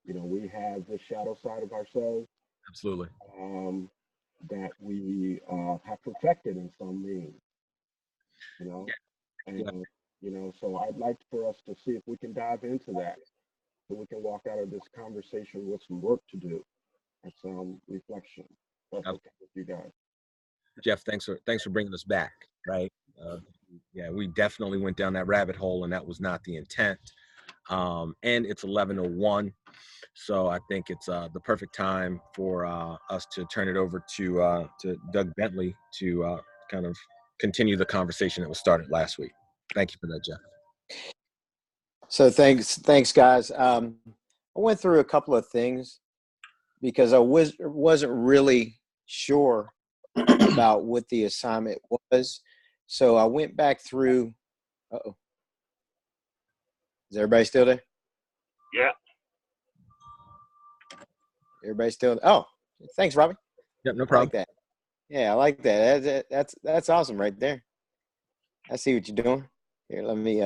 We have the shadow side of ourselves Absolutely. that we have perfected in some means, and so I'd like for us to see if we can dive into that, so we can walk out of this conversation with some work to do and some reflection. That's okay with you guys. Jeff, thanks for bringing us back. Right. Yeah, we definitely went down that rabbit hole, and that was not the intent. And it's 11:01, so I think it's the perfect time for us to turn it over to Doug Bentley to kind of continue the conversation that was started last week. Thank you for that, Jeff. So thanks, guys. I went through a couple of things because I wasn't really sure about what the assignment was. So I went back through. Uh-oh. Is everybody still there? Yeah. Everybody still? Oh, thanks, Robbie. Yep, no I problem. like that. Yeah, I like that. That's awesome right there. I see what you're doing. Here, let me.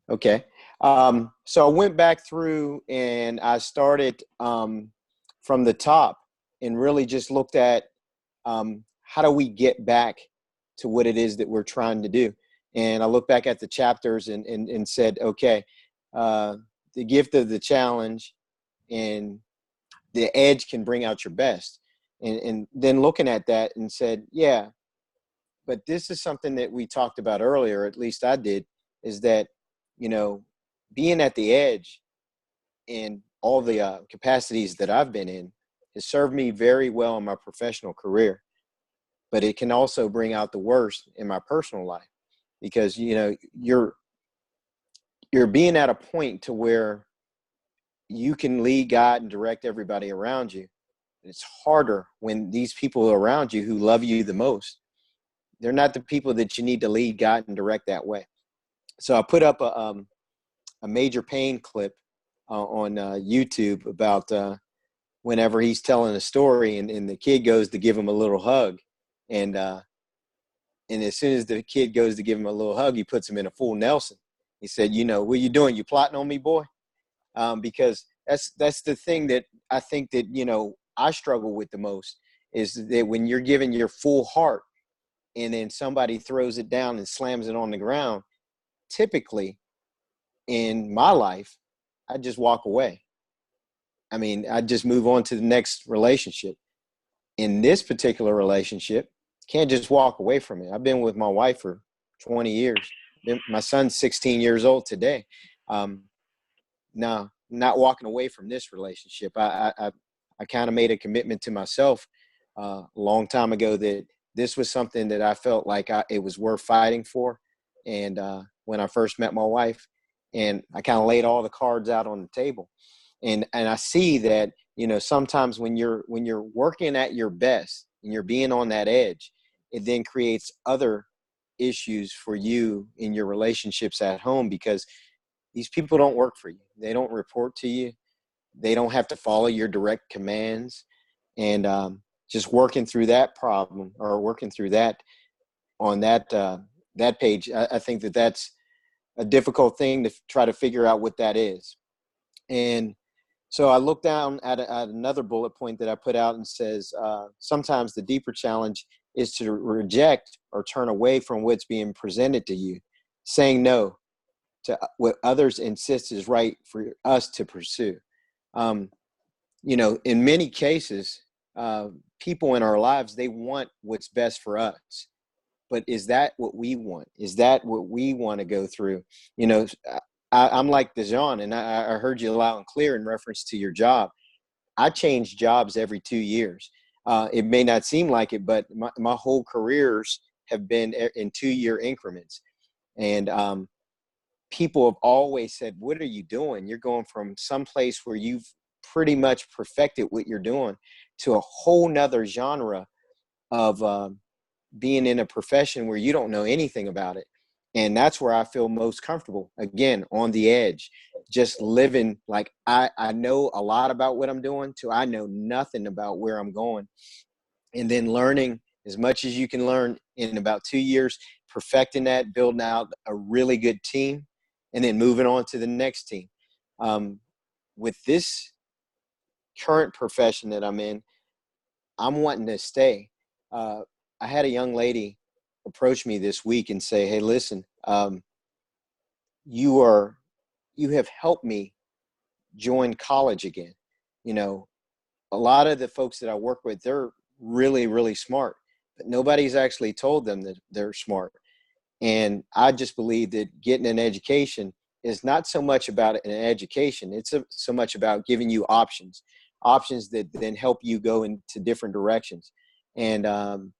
Okay. So I went back through and I started from the top and really just looked at how do we get back to what it is that we're trying to do. And I looked back at the chapters and said, okay, the gift of the challenge and the edge can bring out your best. And then looking at that and said, yeah, but this is something that we talked about earlier, at least I did, is that, being at the edge in all the capacities that I've been in has served me very well in my professional career, but it can also bring out the worst in my personal life because, you're being at a point to where you can lead, guide, and direct everybody around you. It's harder when these people around you who love you the most, they're not the people that you need to lead, guide, and direct that way. So I put up a Major Payne clip on YouTube about whenever he's telling a story and the kid goes to give him a little hug. And And as soon as the kid goes to give him a little hug, he puts him in a full Nelson. He said, you know, what you doing? You plotting on me, boy? Because that's the thing that I think that, you know, I struggle with the most, is that when you're giving your full heart and then somebody throws it down and slams it on the ground, typically in my life, I just walk away. I mean, I just move on to the next relationship. In this particular relationship, can't just walk away from it. I've been with my wife for 20 years. My son's 16 years old today. No, not walking away from this relationship. I kind of made a commitment to myself a long time ago that this was something that I felt like it was worth fighting for. And when I first met my wife, and I kind of laid all the cards out on the table. And I see that, you know, sometimes when you're working at your best and you're being on that edge, it then creates other issues for you in your relationships at home, because these people don't work for you. They don't report to you. They don't have to follow your direct commands. And just working through that problem, or working through that on that page, I think that that's a difficult thing to try to figure out what that is. And so I look down at another bullet point that I put out and says, sometimes the deeper challenge is to reject or turn away from what's being presented to you, saying no to what others insist is right for us to pursue. You know, in many cases, people in our lives, they want what's best for us. But is that what we want? Is that what we want to go through? You know, I'm like Dejan, and I heard you loud and clear in reference to your job. I change jobs every 2 years. It may not seem like it, but my whole careers have been in 2-year increments. And people have always said, what are you doing? You're going from some place where you've pretty much perfected what you're doing to a whole nother genre of being in a profession where you don't know anything about it. And that's where I feel most comfortable, again, on the edge, just living like I know a lot about what I'm doing to I know nothing about where I'm going. And then learning as much as you can learn in about 2 years, perfecting that, building out a really good team, and then moving on to the next team. With this current profession that I'm in, I'm wanting to stay. I had a young lady approach me this week and say, hey, listen, you have helped me join college again. You know, a lot of the folks that I work with, they're really, really smart, but nobody's actually told them that they're smart. And I just believe that getting an education is not so much about an education. It's so much about giving you options that then help you go into different directions. And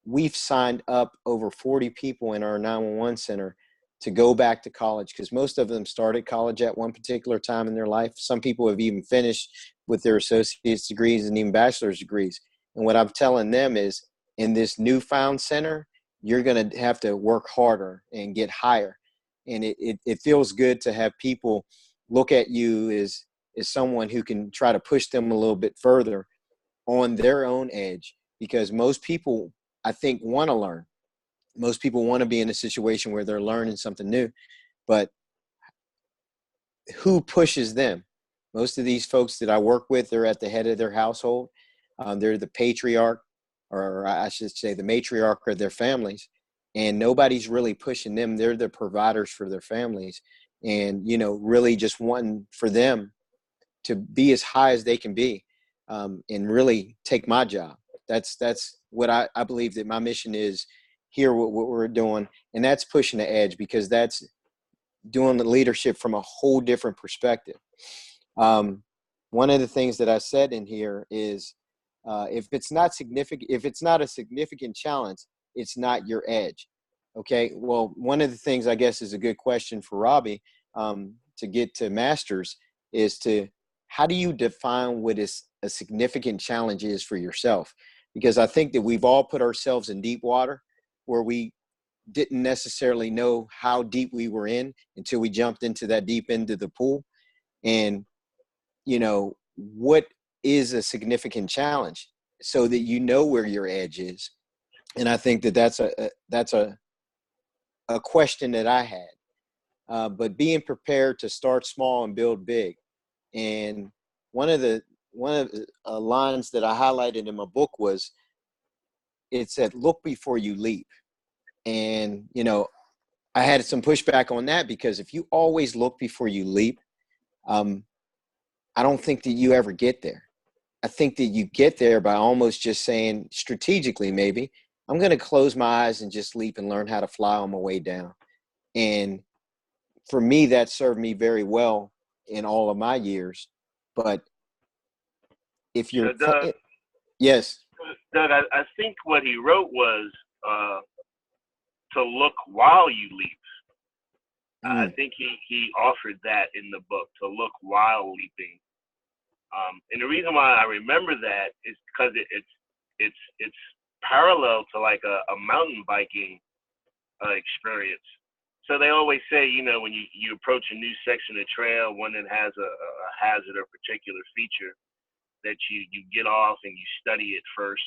we've signed up over 40 people in our 911 center to go back to college, because most of them started college at one particular time in their life. Some people have even finished with their associate's degrees and even bachelor's degrees. And what I'm telling them is, in this newfound center, you're going to have to work harder and get higher. And it feels good to have people look at you as someone who can try to push them a little bit further on their own edge, because most people, I think, want to learn. Most people want to be in a situation where they're learning something new, but who pushes them? Most of these folks that I work with, they're at the head of their household. They're the patriarch, or I should say the matriarch of their families, and nobody's really pushing them. They're the providers for their families, and, you know, really just wanting for them to be as high as they can be, and really take my job. That's what I believe that my mission is here, what we're doing. And that's pushing the edge, because that's doing the leadership from a whole different perspective. One of the things that I said in here is, if it's not a significant challenge, it's not your edge. Okay. Well, one of the things I guess is a good question for Robbie, to get to masters, is how do you define what is a significant challenge is for yourself? Because I think that we've all put ourselves in deep water where we didn't necessarily know how deep we were in until we jumped into that deep end of the pool. And, you know, what is a significant challenge, so that you know where your edge is. And I think that that's a question that I had. But being prepared to start small and build big. And one of the lines that I highlighted in my book was, it said, "Look before you leap." And, you know, I had some pushback on that, because if you always look before you leap, I don't think that you ever get there. I think that you get there by almost just saying, strategically, maybe, I'm going to close my eyes and just leap and learn how to fly on my way down. And for me, that served me very well in all of my years. But if you're, Doug, yes. Doug, I think what he wrote was to look while you leap. I think he offered that in the book, to look while leaping. And the reason why I remember that is because it's parallel to like a mountain biking experience. So they always say, you know, when you approach a new section of trail, one that has a hazard or particular feature, that you get off and you study it first,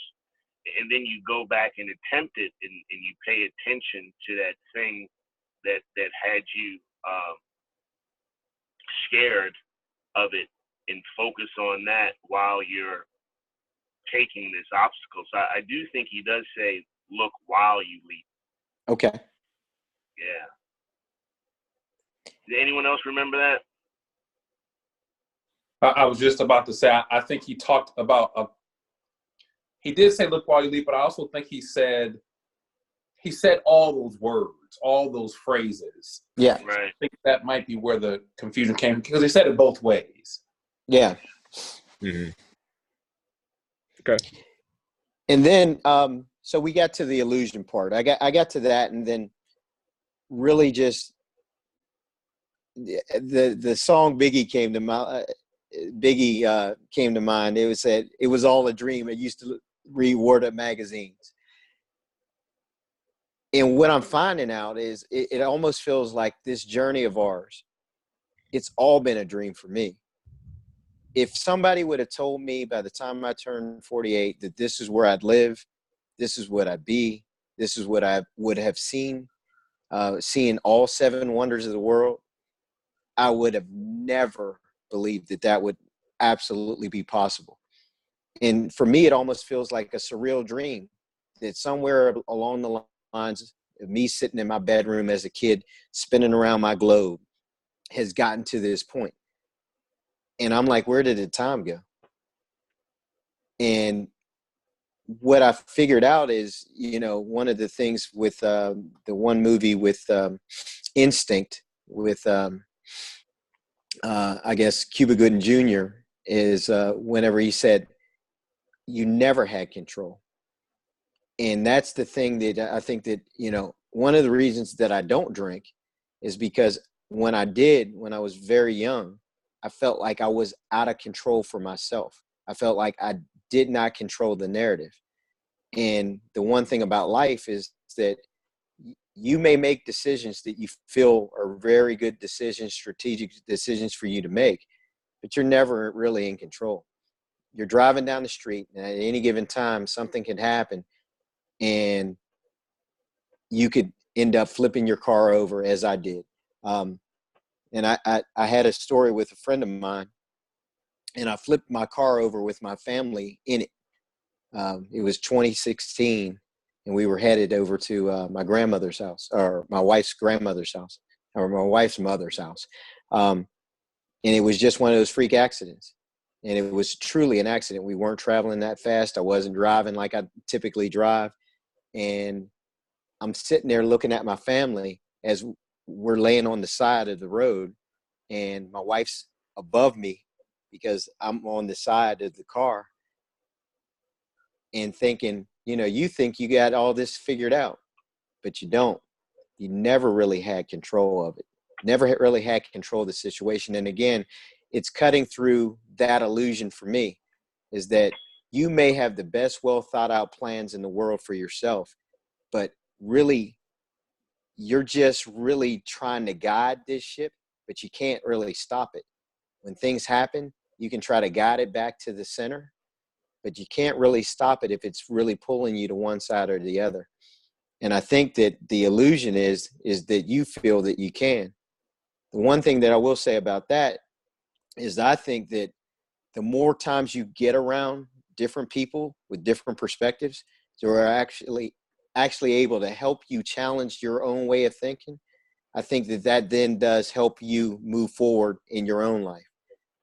and then you go back and attempt it, and you pay attention to that thing that had you scared of it, and focus on that while you're taking this obstacle. So I do think he does say, look while you leap. Okay. Yeah. Did anyone else remember that? I was just about to say, I think he talked about, he did say look while you leap, but I also think he said all those words, all those phrases. Yeah. Right. I think that might be where the confusion came, because he said it both ways. Yeah. Mm-hmm. Okay. And then, so we got to the illusion part. I got to that, and then really just the song Biggie came to mind. Came to mind. It was that it was all a dream. I used to read Word Up magazines. And what I'm finding out is it almost feels like this journey of ours, it's all been a dream for me. If somebody would have told me by the time I turned 48 that this is where I'd live, this is what I'd be, this is what I would have seen, seeing all 7 wonders of the world, I would have never believed that would absolutely be possible. And for me, it almost feels like a surreal dream, that somewhere along the lines of me sitting in my bedroom as a kid, spinning around my globe, has gotten to this point. And I'm like, where did the time go? And what I figured out is, you know, one of the things with the one movie with Instinct with, I guess, Cuba Gooding Jr. is whenever he said, you never had control. And that's the thing that I think that, you know, one of the reasons that I don't drink is because when I was very young, I felt like I was out of control for myself. I felt like I did not control the narrative. And the one thing about life is that you may make decisions that you feel are very good decisions, strategic decisions for you to make, but you're never really in control. You're driving down the street, and at any given time, something can happen, and you could end up flipping your car over, as I did. And I had a story with a friend of mine, and I flipped my car over with my family in it. It was 2016, and we were headed over to my grandmother's house, or my wife's grandmother's house, or my wife's mother's house. And it was just one of those freak accidents. And it was truly an accident. We weren't traveling that fast. I wasn't driving like I typically drive. And I'm sitting there looking at my family as we're laying on the side of the road, and my wife's above me because I'm on the side of the car, and thinking, you know, you think you got all this figured out, but you don't. You never really had control of it. Never really had control of the situation. And again, it's cutting through that illusion for me, is that you may have the best well thought out plans in the world for yourself, but really you're just really trying to guide this ship, but you can't really stop it. When things happen, you can try to guide it back to the center, but you can't really stop it if it's really pulling you to one side or the other. And I think that the illusion is that you feel that you can. The one thing that I will say about that is I think that the more times you get around different people with different perspectives who are actually able to help you challenge your own way of thinking, I think that then does help you move forward in your own life.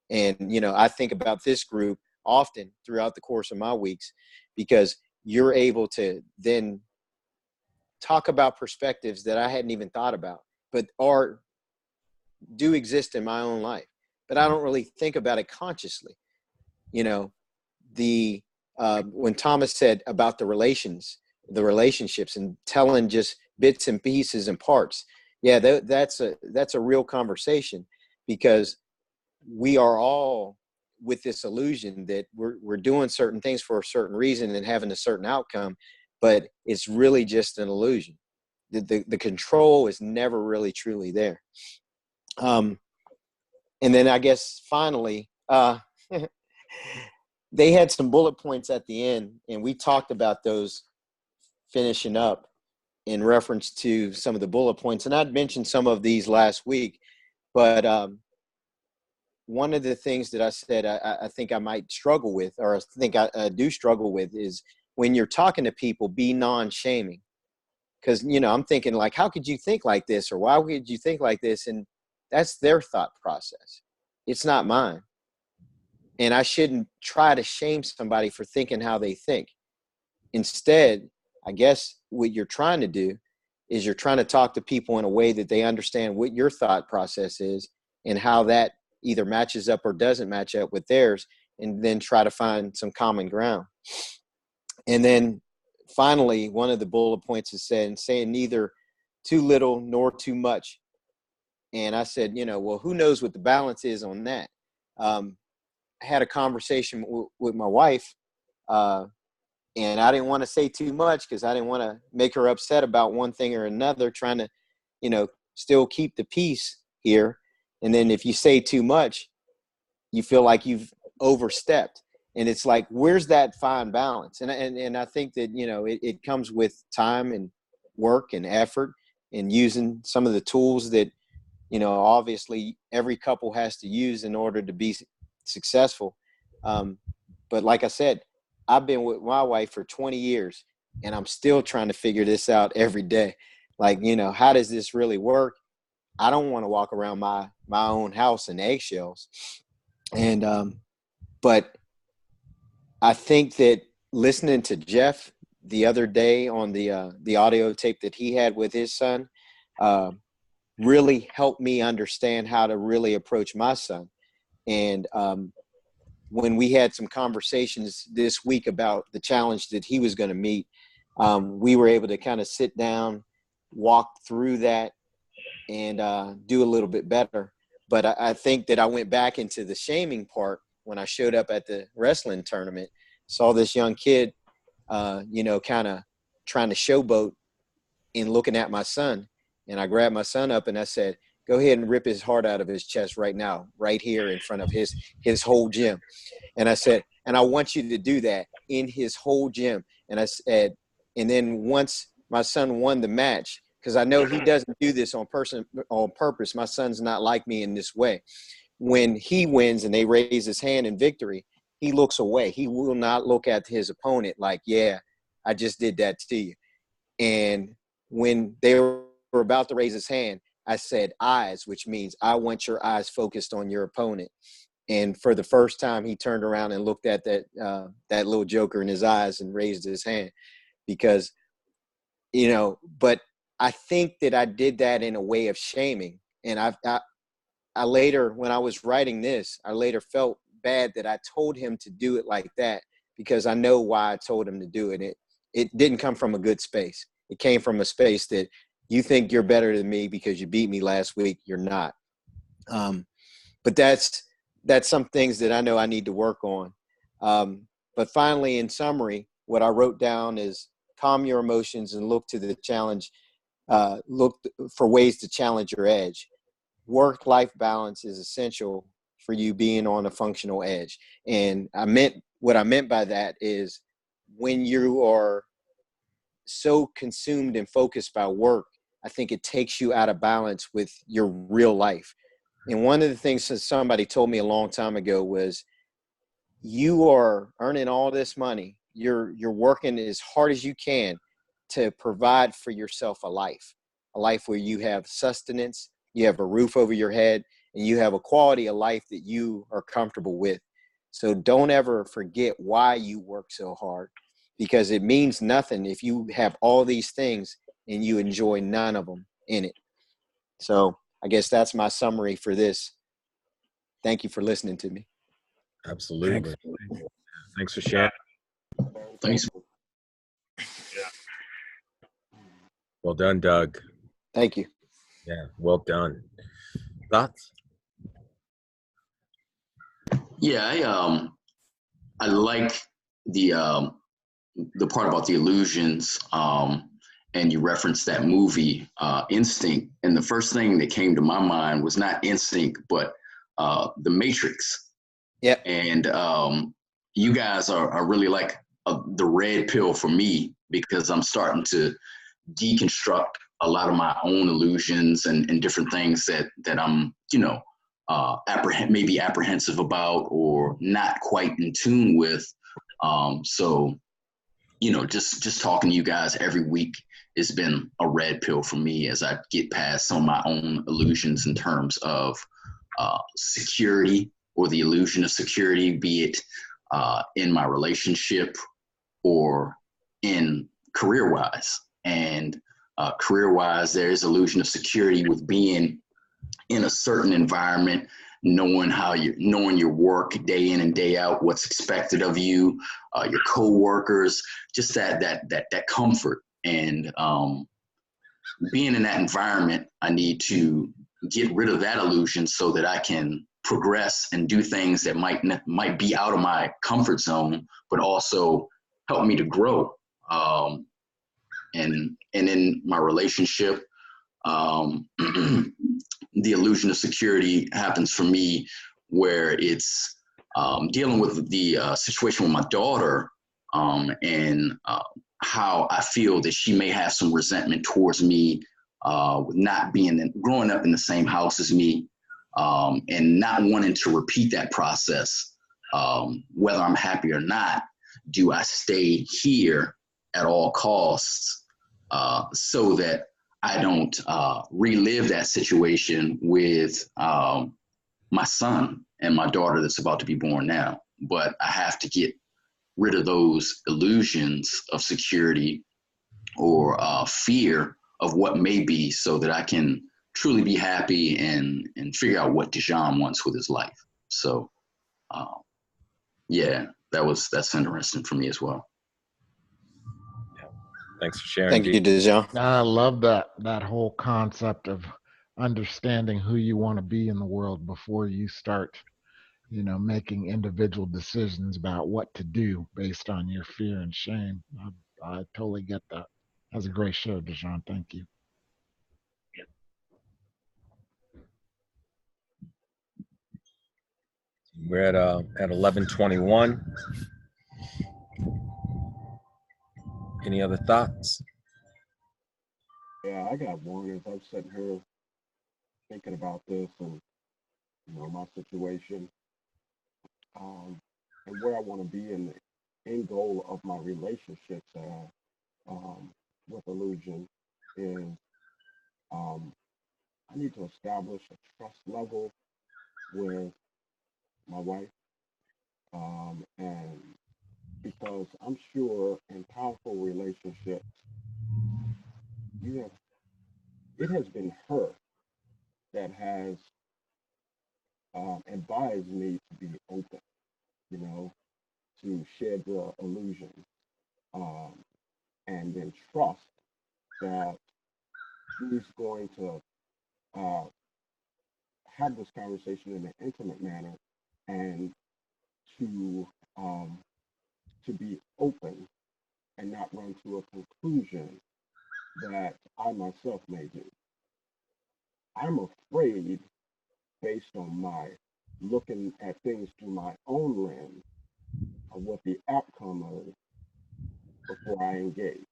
And, you know, I think about this group often throughout the course of my weeks, because you're able to then talk about perspectives that I hadn't even thought about, but do exist in my own life, but I don't really think about it consciously. You know, when Thomas said about the relationships and telling just bits and pieces and parts, yeah, that's a real conversation, because we are all with this illusion that we're doing certain things for a certain reason and having a certain outcome, but it's really just an illusion. The control is never really truly there. And then I guess finally, they had some bullet points at the end, and we talked about those finishing up in reference to some of the bullet points. And I'd mentioned some of these last week, but one of the things that I said I think I might struggle with, or I think I do struggle with, is when you're talking to people, be non-shaming. Because, you know, I'm thinking like, how could you think like this? Or why would you think like this? And that's their thought process. It's not mine. And I shouldn't try to shame somebody for thinking how they think. Instead, I guess what you're trying to do is you're trying to talk to people in a way that they understand what your thought process is and how that either matches up or doesn't match up with theirs, and then try to find some common ground. And then finally, one of the bullet points is saying neither too little nor too much. And I said, you know, well, who knows what the balance is on that? I had a conversation with my wife, and I didn't want to say too much because I didn't want to make her upset about one thing or another, trying to, you know, still keep the peace here. And then if you say too much, you feel like you've overstepped. And it's like, where's that fine balance? And I think that, you know, it comes with time and work and effort and using some of the tools that, you know, obviously every couple has to use in order to be successful. But like I said, I've been with my wife for 20 years and I'm still trying to figure this out every day. Like, you know, how does this really work? I don't want to walk around my own house in eggshells. And, but I think that listening to Jeff the other day on the audio tape that he had with his son, really helped me understand how to really approach my son. And, when we had some conversations this week about the challenge that he was going to meet, we were able to kind of sit down, walk through that, and do a little bit better. But I think that I went back into the shaming part when I showed up at the wrestling tournament, saw this young kid, you know, kind of trying to showboat in looking at my son. And I grabbed my son up and I said, go ahead and rip his heart out of his chest right now, right here in front of his whole gym. And I said, and I want you to do that in his whole gym. And I said, and then once my son won the match, because I know he doesn't do this on purpose. My son's not like me in this way. When he wins and they raise his hand in victory, he looks away. He will not look at his opponent like, yeah, I just did that to you. And when they were about to raise his hand, I said eyes, which means I want your eyes focused on your opponent. And for the first time, he turned around and looked at that little joker in his eyes and raised his hand, because, you know, but I think that I did that in a way of shaming. And I later, when I was writing this, I later felt bad that I told him to do it like that, because I know why I told him to do it. It didn't come from a good space. It came from a space that you think you're better than me because you beat me last week. You're not. But that's some things that I know I need to work on. But finally, in summary, what I wrote down is calm your emotions and look to the challenge. Look for ways to challenge your edge. Work-life balance is essential for you being on a functional edge. And I meant what I meant by that is when you are so consumed and focused by work, I think it takes you out of balance with your real life. And one of the things that somebody told me a long time ago was, you are earning all this money. You're working as hard as you can to provide for yourself a life where you have sustenance, you have a roof over your head, and you have a quality of life that you are comfortable with. So don't ever forget why you work so hard, because it means nothing if you have all these things and you enjoy none of them in it. So I guess that's my summary for this. Thank you for listening to me. Absolutely. Thanks for sharing. Thanks. Well done, Doug. Thank you. Yeah, well done. Thoughts? Yeah, I like the part about the illusions, and you referenced that movie, Instinct, and the first thing that came to my mind was not Instinct, but The Matrix. Yeah. And you guys are really like the red pill for me, because I'm starting to deconstruct a lot of my own illusions and different things that I'm, maybe apprehensive about or not quite in tune with. So, just talking to you guys every week has been a red pill for me as I get past some of my own illusions in terms of security, or the illusion of security, be it in my relationship or in career-wise. And career-wise, there is illusion of security with being in a certain environment, knowing your work day in and day out, what's expected of you, your coworkers, just that comfort. And being in that environment, I need to get rid of that illusion so that I can progress and do things that might be out of my comfort zone, but also help me to grow. And in my relationship, the illusion of security happens for me where it's dealing with the situation with my daughter, and how I feel that she may have some resentment towards me, with not growing up in the same house as me, and not wanting to repeat that process. Whether I'm happy or not, do I stay here at all costs, so that I don't relive that situation with my son and my daughter that's about to be born now. But I have to get rid of those illusions of security or fear of what may be, so that I can truly be happy and figure out what Dijon wants with his life. So, yeah, that's interesting for me as well. Thanks for sharing. Thank you, Dijon. I love that whole concept of understanding who you want to be in the world before you start, making individual decisions about what to do based on your fear and shame. I totally get that. That's a great show, Dijon. Thank you. We're at 11:21. Any other thoughts? Yeah, I got one. As I'm sitting here thinking about this and my situation, and where I want to be in the end goal of my relationships, with illusion is, um, I need to establish a trust level with my wife, and because I'm sure in powerful relationships, you have it has been her that has advised me to be open, you know, to shed the illusion, um, and then trust that she's going to uh, have this conversation in an intimate manner, and to um, to be open and not run to a conclusion that I myself may do. I'm afraid, based on my looking at things through my own lens, of what the outcome is before I engage.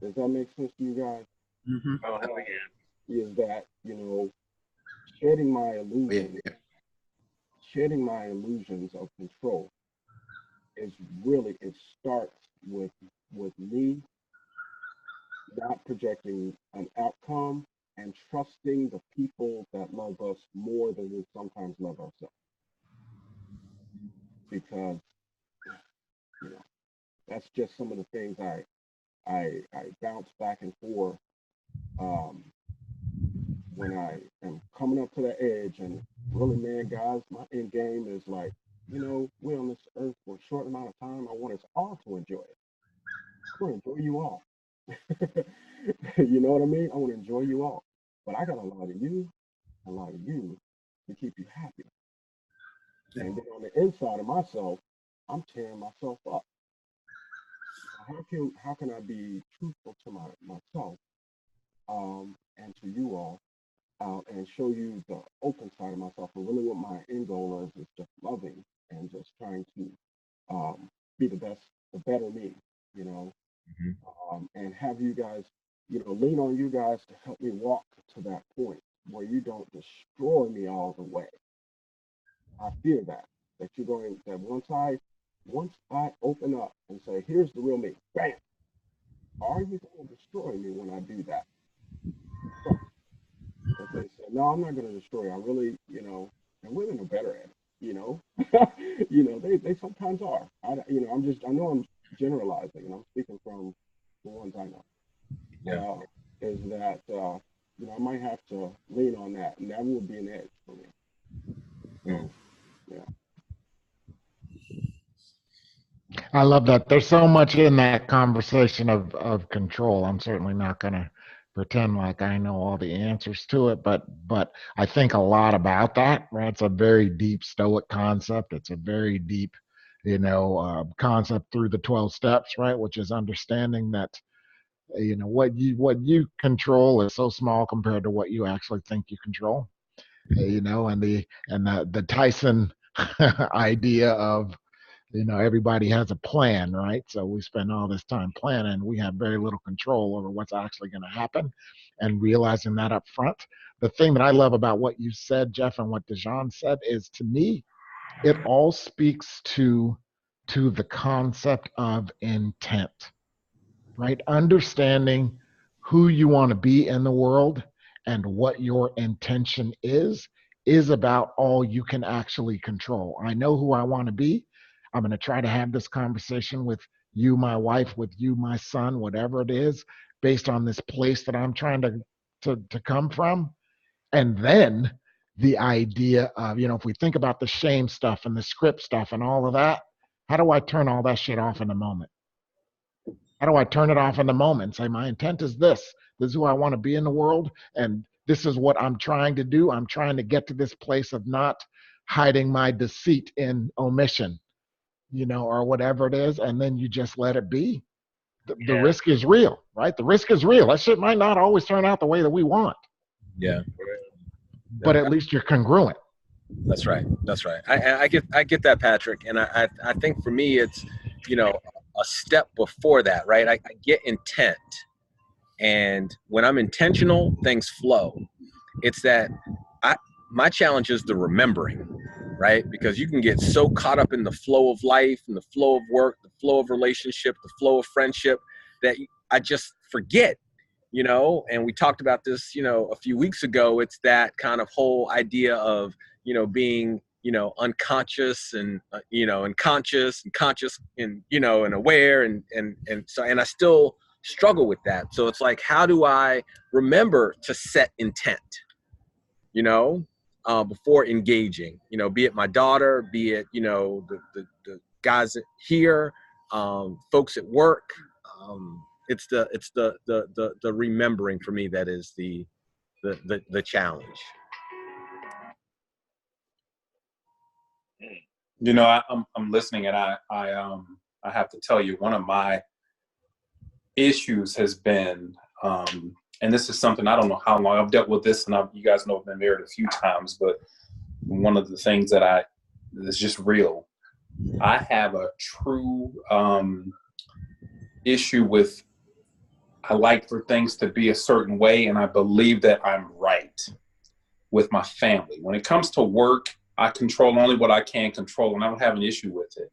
Does that make sense to you guys? Mm-hmm. Oh, hell yeah. Is that, shedding my illusions, Yeah. shedding my illusions of control is really, it starts with me not projecting an outcome and trusting the people that love us more than we sometimes love ourselves. Because that's just some of the things I bounce back and forth when I am coming up to the edge. And really, man, guys, my end game is like, we're on this earth for a short amount of time. I want us all to enjoy it. I want to enjoy you all. You know what I mean? I want to enjoy you all. But I got a lot of you to keep you happy. And then on the inside of myself, I'm tearing myself up. How can I be truthful to myself and to you all and show you the open side of myself? And really what my end goal is just loving and just trying to be the better me, and have you guys, lean on you guys to help me walk to that point where you don't destroy me all the way. I fear that you're going, that once I open up and say, here's the real me, bam, are you going to destroy me when I do that? So, if they say, no, I'm not going to destroy you. I really, and women are better at it. They sometimes are. I know I'm generalizing and I'm speaking from the ones I know. Yeah. Is that, I might have to lean on that, and that would be an edge for me. So, yeah. I love that. There's so much in that conversation of control. I'm certainly not going to pretend like I know all the answers to it, but I think a lot about that. Right? It's a very deep Stoic concept. It's a very deep, concept through the 12 steps, right? Which is understanding that what you control is so small compared to what you actually think you control. And the Tyson idea of everybody has a plan, right? So we spend all this time planning. We have very little control over what's actually going to happen, and realizing that up front. The thing that I love about what you said, Jeff, and what Dejan said is, to me, it all speaks to the concept of intent, right? Understanding who you want to be in the world and what your intention is about all you can actually control. I know who I want to be. I'm going to try to have this conversation with you, my wife, with you, my son, whatever it is, based on this place that I'm trying to come from. And then the idea of, if we think about the shame stuff and the script stuff and all of that, how do I turn all that shit off in the moment? How do I turn it off in the moment and say, my intent is this? This is who I want to be in the world. And this is what I'm trying to do. I'm trying to get to this place of not hiding my deceit in omission, or whatever it is. And then you just let it be. The risk is real, right? The risk is real. That shit might not always turn out the way that we want. Yeah. But at least you're congruent. That's right. I get that, Patrick. And I think for me, it's, a step before that, right? I get intent. And when I'm intentional, things flow. It's that my challenge is the remembering, right? Because you can get so caught up in the flow of life and the flow of work, the flow of relationship, the flow of friendship, that I just forget, and we talked about this, a few weeks ago. It's that kind of whole idea of, being, unconscious and, and conscious and, and aware. And I still struggle with that. So it's like, how do I remember to set intent, before engaging, be it my daughter, be it, the guys here, folks at work. It's the remembering for me that is the challenge. I'm listening, and I have to tell you, one of my issues has been, and this is something, I don't know how long I've dealt with this, and you guys know I've been married a few times, but one of the things that is just real I have a true issue with, I like for things to be a certain way, and I believe that I'm right with my family. When it comes to work, I control only what I can control, and I don't have an issue with it,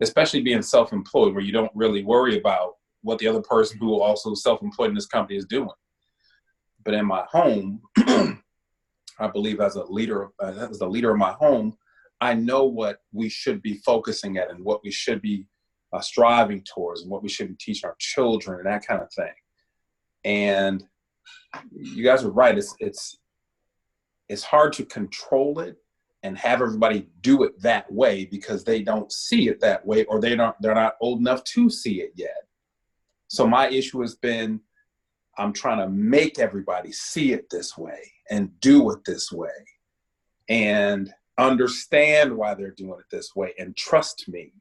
especially being self-employed, where you don't really worry about what the other person who also self-employed in this company is doing. But in my home, I believe as a leader of my home, I know what we should be focusing at and what we should be striving towards and what we should be teaching our children and that kind of thing. And you guys are right. It's hard to control it and have everybody do it that way because they don't see it that way, or they're not old enough to see it yet. So my issue has been, I'm trying to make everybody see it this way and do it this way and understand why they're doing it this way and trust me.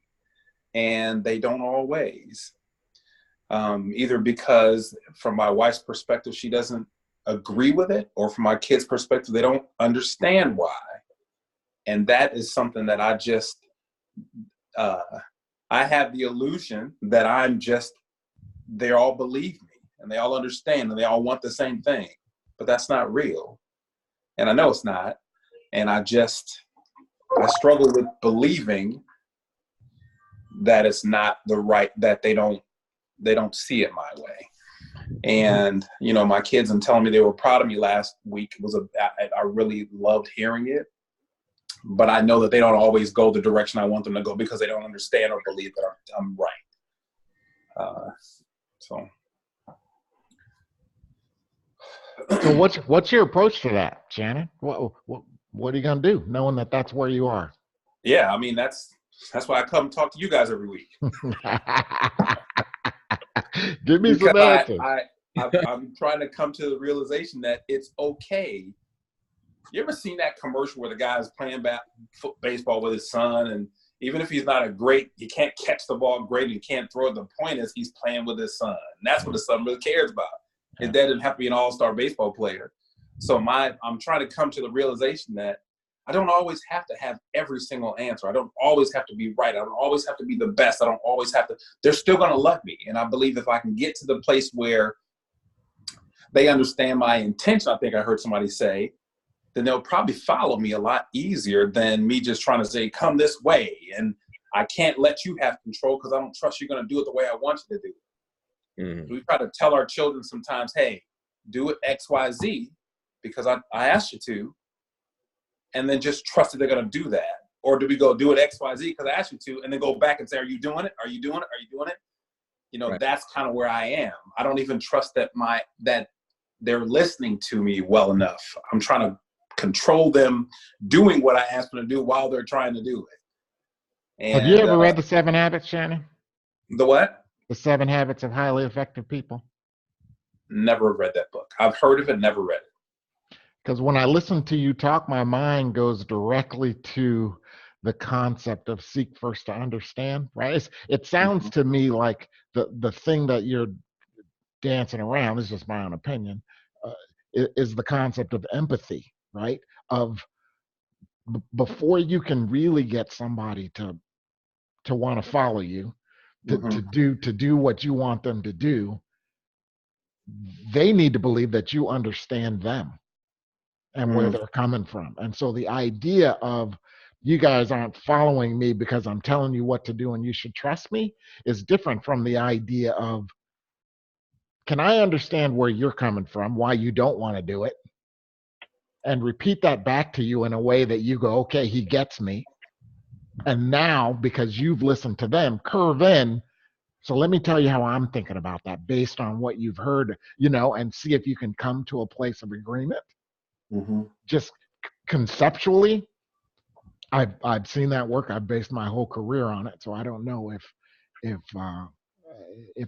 And they don't always. Either because from my wife's perspective, she doesn't agree with it, or from my kids' perspective, they don't understand why. And that is something that I just, I have the illusion that they all believe me and they all understand and they all want the same thing, but that's not real. And I know it's not. And I struggle with believing that it's not the right, that they don't see it my way. And, my kids, and telling me they were proud of me last week, I really loved hearing it. But I know that they don't always go the direction I want them to go because they don't understand or believe that I'm right. So what's your approach to that, Shannon? What are you gonna do, knowing that that's where you are? Yeah, I mean that's why I come talk to you guys every week. Give me some answers. I'm trying to come to the realization that it's okay. You ever seen that commercial where the guy is playing baseball with his son, and even if he's not he can't catch the ball great and can't throw it, the point is he's playing with his son. And that's what his son really cares about. His dad didn't have to be an all-star baseball player. So I'm trying to come to the realization that I don't always have to have every single answer. I don't always have to be right. I don't always have to be the best. I don't always have to. They're still going to love me. And I believe if I can get to the place where they understand my intention, I think I heard somebody say, then they'll probably follow me a lot easier than me just trying to say, come this way. And I can't let you have control because I don't trust you're going to do it the way I want you to do it. Mm-hmm. We try to tell our children sometimes, hey, do it X, Y, Z because I asked you to, and then just trust that they're going to do that. Or do we go do it X, Y, Z because I asked you to, and then go back and say, are you doing it? Are you doing it? Are you doing it? Right. That's kind of where I am. I don't even trust that they're listening to me well enough. I'm trying to control them doing what I asked them to do while they're trying to do it. And, have you ever read The 7 Habits, Shannon? The what? The 7 Habits of Highly Effective People. Never read that book. I've heard of it, never read it. Because when I listen to you talk, my mind goes directly to the concept of seek first to understand, right? It sounds to me like the thing that you're dancing around, this is just my own opinion, is the concept of empathy, right? Of before you can really get somebody to want to follow you, to do what you want them to do, they need to believe that you understand them and where they're coming from. And so the idea of you guys aren't following me because I'm telling you what to do and you should trust me is different from the idea of, can I understand where you're coming from, why you don't want to do it, and repeat that back to you in a way that you go, okay, he gets me. And now, because you've listened to them, curve in. So let me tell you how I'm thinking about that based on what you've heard, and see if you can come to a place of agreement. Just conceptually, I've seen that work. I've based my whole career on it. So I don't know if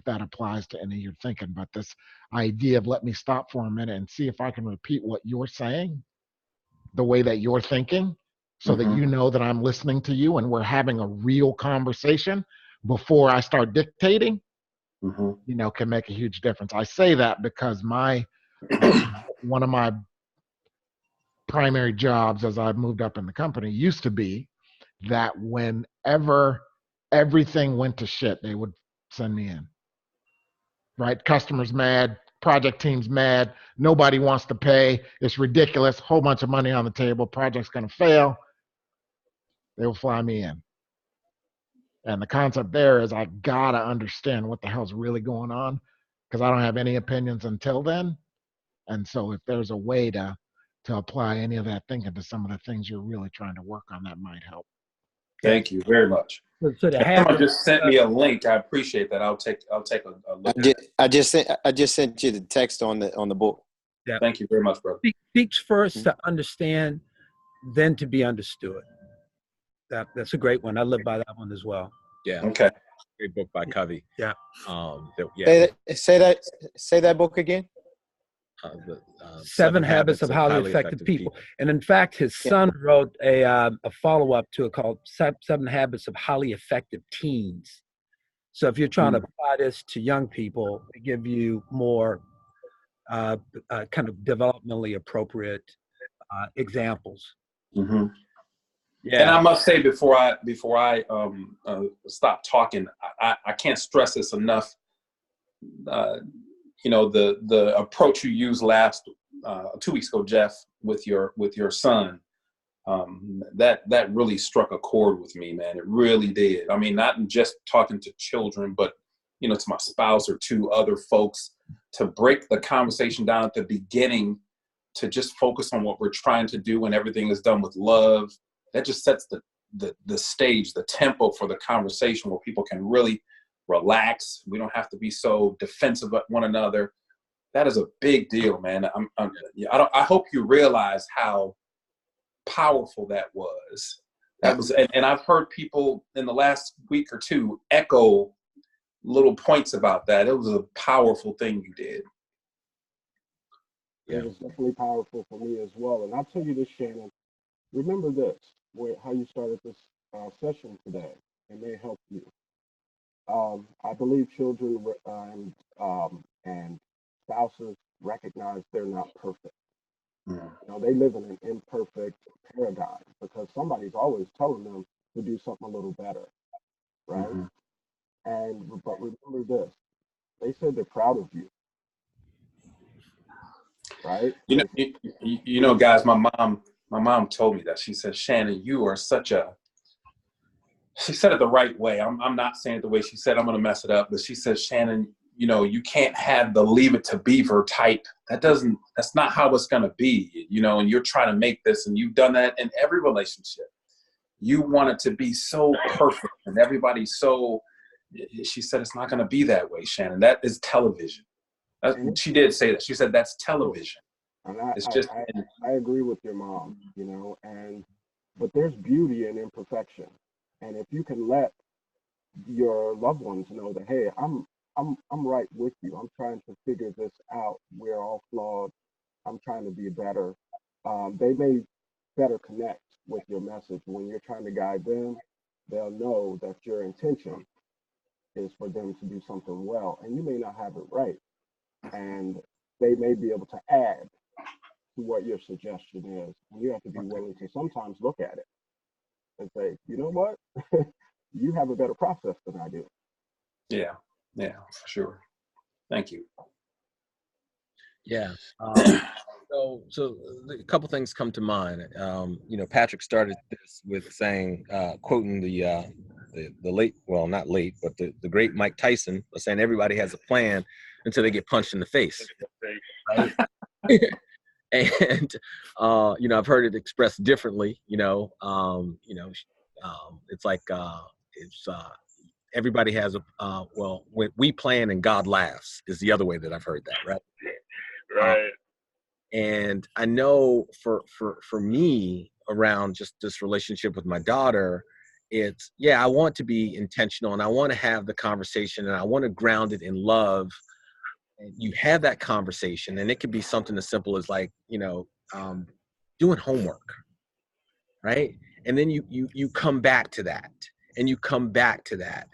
that applies to any of your thinking, but this idea of let me stop for a minute and see if I can repeat what you're saying the way that you're thinking, so that you know that I'm listening to you and we're having a real conversation before I start dictating, can make a huge difference. I say that because one of my primary jobs as I've moved up in the company used to be that whenever everything went to shit, they would send me in. Right? Customers mad, project team's mad, nobody wants to pay, it's ridiculous, whole bunch of money on the table, project's gonna fail. They will fly me in. And the concept there is I gotta understand what the hell's really going on, because I don't have any opinions until then. And so if there's a way to apply any of that thinking to some of the things you're really trying to work on, that might help. Thank you very much. So to have Someone just sent me a link. I appreciate that. I'll take a look at it. I just sent you the text on the book. Yeah. Thank you very much, brother. Speaks first to understand, then to be understood. That's a great one. I live by that one as well. Yeah. Okay. Great book by Covey. Yeah. Say that book again. Seven Habits of Highly Effective People. And in fact, his son wrote a follow-up to it called Seven Habits of Highly Effective Teens. So if you're trying to apply this to young people, to give you more kind of developmentally appropriate examples. Mm-hmm. Yeah. And I must say before I stop talking, I can't stress this enough. The approach you used 2 weeks ago, Jeff, with your son, that really struck a chord with me, man. It really did. I mean, not just talking to children, but to my spouse or to other folks, to break the conversation down at the beginning, to just focus on what we're trying to do, and everything is done with love. That just sets the stage, the tempo for the conversation, where people can really relax. We don't have to be so defensive of one another. That is a big deal, man. I hope you realize how powerful that was. And I've heard people in the last week or two echo little points about that. It was a powerful thing you did. Yeah. It was definitely powerful for me as well. And I'll tell you this, Shannon. Remember this, how you started this session today. It may help you. I believe children and spouses recognize they're not perfect. They live in an imperfect paradigm because somebody's always telling them to do something a little better, right? But remember this: they said they're proud of you, right? Guys, my mom told me that. She said, "Shannon, you are such a." She said it the right way. I'm not saying it the way she said. I'm going to mess it up. But she said, Shannon, you can't have the Leave It to Beaver type. That's not how it's going to be, and you're trying to make this, and you've done that in every relationship. You want it to be so perfect and everybody's so, she said, it's not going to be that way, Shannon. That is television. She did say that. She said, that's television. And I agree with your mom, but there's beauty in imperfection. And if you can let your loved ones know that, hey, I'm right with you. I'm trying to figure this out. We're all flawed. I'm trying to be better. They may better connect with your message. When you're trying to guide them, they'll know that your intention is for them to do something well. And you may not have it right. And they may be able to add to what your suggestion is. And you have to be willing to sometimes look at it and say, you know what? You have a better process than I do. Yeah, for sure. Thank you. Yeah. So a couple things come to mind. Patrick started this with saying, quoting the late, well, not late, but the great Mike Tyson was saying everybody has a plan until they get punched in the face. Right? And I've heard it expressed differently. It's like everybody has when we plan and God laughs is the other way that I've heard that, right? Right. And I know for me around just this relationship with my daughter, it's I want to be intentional and I want to have the conversation and I want to ground it in love. And you have that conversation, and it could be something as simple as like, doing homework, right? And then you come back to that, and you come back to that,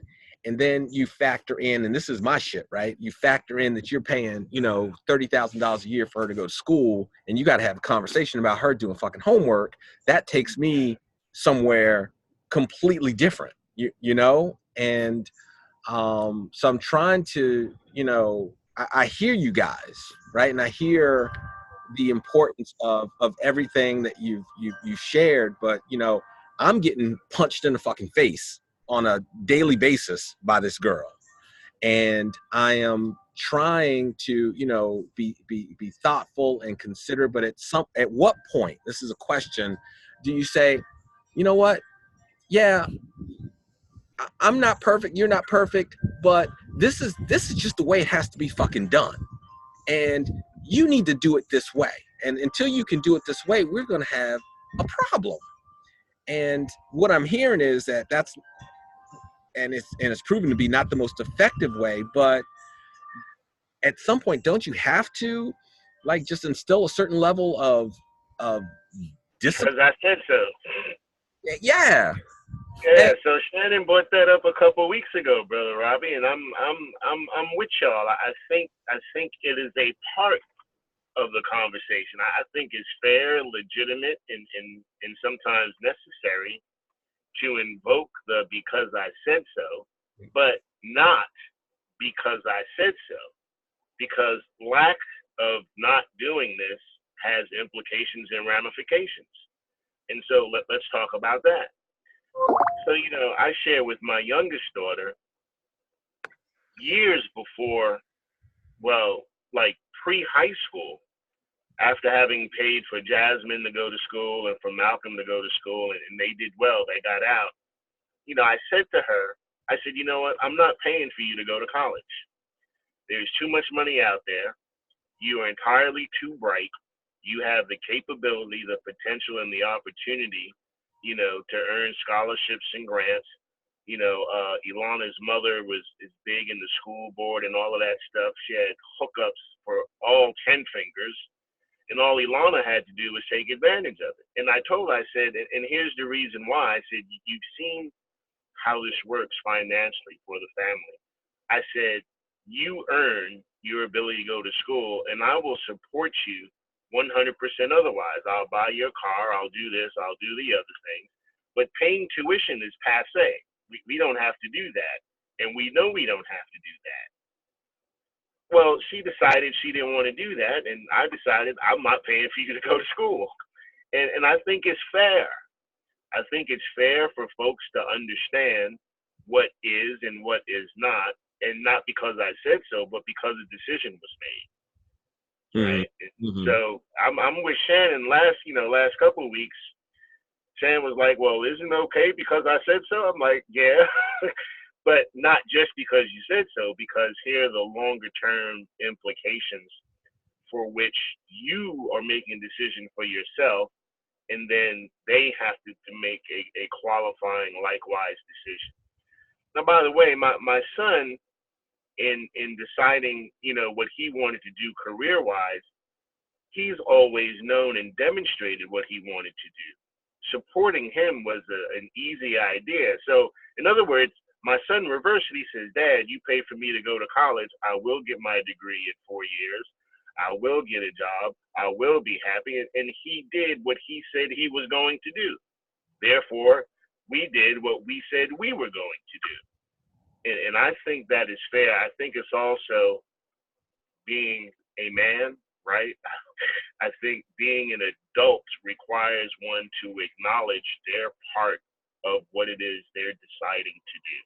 and then you factor in, and this is my shit, right? You factor in that you're paying, $30,000 a year for her to go to school, and you got to have a conversation about her doing fucking homework. That takes me somewhere completely different, you know? And so I'm trying to, you know, I hear you guys, right? And I hear the importance of everything that you've shared, but you know, I'm getting punched in the fucking face on a daily basis by this girl, and I am trying to, you know, be thoughtful and consider. But at what point, this is a question, do you say, you know what, yeah, I'm not perfect, you're not perfect, but this is just the way it has to be fucking done, and you need to do it this way, and until you can do it this way, we're going to have a problem. And what I'm hearing is that's it's proven to be not the most effective way, but at some point, don't you have to, like, just instill a certain level of discipline? Because I said so. Yeah. Yeah, so Shannon brought that up a couple of weeks ago, Brother Robbie, and I'm with y'all. I think it is a part of the conversation. I think it's fair, legitimate, and sometimes necessary to invoke the because I said so, but not because I said so. Because lack of not doing this has implications and ramifications. And so let's talk about that. So, you know, I share with my youngest daughter years before, well, like pre-high school, after having paid for Jasmine to go to school and for Malcolm to go to school, and they did well, they got out. You know, I said to her, I said, you know what, I'm not paying for you to go to college. There's too much money out there. You are entirely too bright. You have the capability, the potential, and the opportunity, you know, to earn scholarships and grants. You know, Ilana's mother is big in the school board and all of that stuff. She had hookups for all 10 fingers, and all Ilana had to do was take advantage of it. And I told her, I said, and here's the reason why. I said, you've seen how this works financially for the family. I said, you earn your ability to go to school, and I will support you 100% otherwise. I'll buy your car, I'll do this, I'll do the other things. But paying tuition is passe. We don't have to do that, and we know we don't have to do that. Well, she decided she didn't want to do that, and I decided I'm not paying for you to go to school. And I think it's fair. I think it's fair for folks to understand what is and what is not, and not because I said so, but because a decision was made. Right. Mm-hmm. So I'm with Shannon. Last couple of weeks, Shannon was like, "Well, isn't it okay because I said so?" I'm like, "Yeah," but not just because you said so. Because here are the longer term implications for which you are making a decision for yourself, and then they have to make a qualifying likewise decision. Now, by the way, my son, in deciding, you know, what he wanted to do career-wise, he's always known and demonstrated what he wanted to do. Supporting him was an easy idea. So, in other words, my son reversed it. He says, "Dad, you pay for me to go to college. I will get my degree in 4 years. I will get a job. I will be happy." And he did what he said he was going to do. Therefore, we did what we said we were going to do. And I think that is fair. I think it's also being a man, right? I think being an adult requires one to acknowledge their part of what it is they're deciding to do,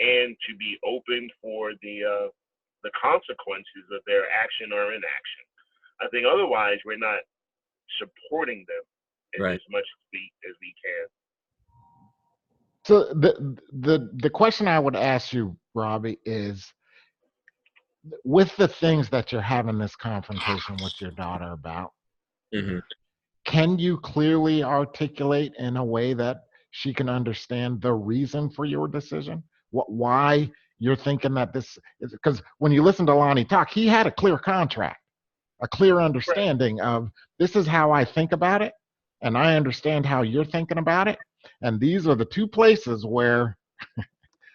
and to be open for the consequences of their action or inaction. I think otherwise we're not supporting them as much as we can. So the question I would ask you, Robbie, is with the things that you're having this confrontation with your daughter about, can you clearly articulate in a way that she can understand the reason for your decision? Why you're thinking that this is, because when you listen to Lonnie talk, he had a clear contract, a clear understanding of this is how I think about it, and I understand how you're thinking about it. And these are the two places where,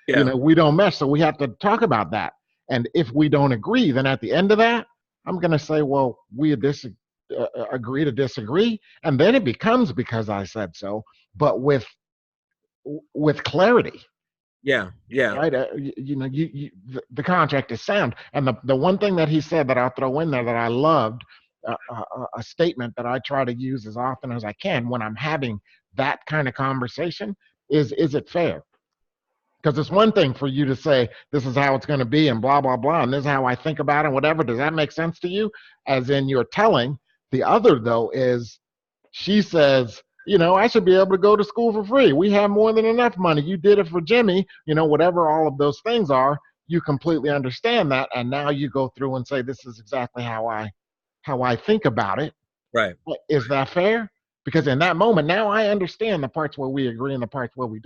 you know, we don't mesh. So we have to talk about that. And if we don't agree, then at the end of that, I'm going to say, well, we agree to disagree. And then it becomes because I said so. But with with clarity. Yeah, yeah. Right. The contract is sound. And the one thing that he said that I'll throw in there that I loved, a statement that I try to use as often as I can when I'm having that kind of conversation is it fair? Because it's one thing for you to say, this is how it's going to be and blah, blah, blah, and this is how I think about it, whatever. Does that make sense to you? As in you're telling. The other, though, is she says, I should be able to go to school for free. We have more than enough money. You did it for Jimmy, whatever all of those things are. You completely understand that. And now you go through and say, this is exactly how I think about it. Right. Is that fair? Because in that moment, now I understand the parts where we agree and the parts where we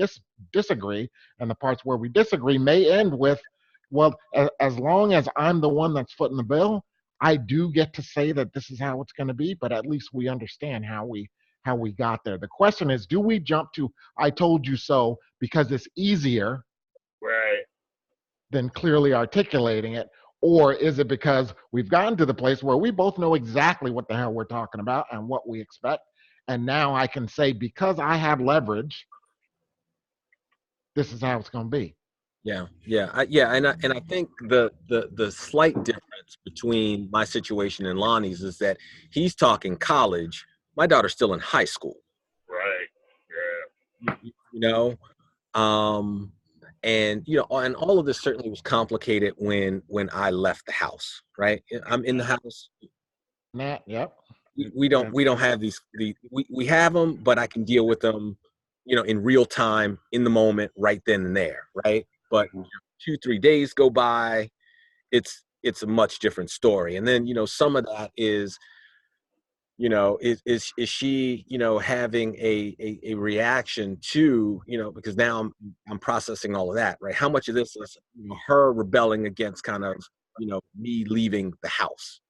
disagree. And the parts where we disagree may end with, well, as long as I'm the one that's footing the bill, I do get to say that this is how it's going to be, but at least we understand how we got there. The question is, do we jump to, I told you so, because it's easier Right. than clearly articulating it? Or is it because we've gotten to the place where we both know exactly what the hell we're talking about and what we expect? And now I can say, because I have leverage, this is how it's going to be. Yeah, and I think the slight difference between my situation and Lonnie's is that he's talking college. My daughter's still in high school. Right. Yeah. And and all of this certainly was complicated when I left the house. Right, I'm in the house. Matt, yep. We don't have we have them, but I can deal with them, in real time, in the moment, right then and there. Right. But 2-3 days go by, it's a much different story. And then, some of that is, is she, having a reaction to, because now I'm processing all of that, right? How much of this is her rebelling against kind of, me leaving the house?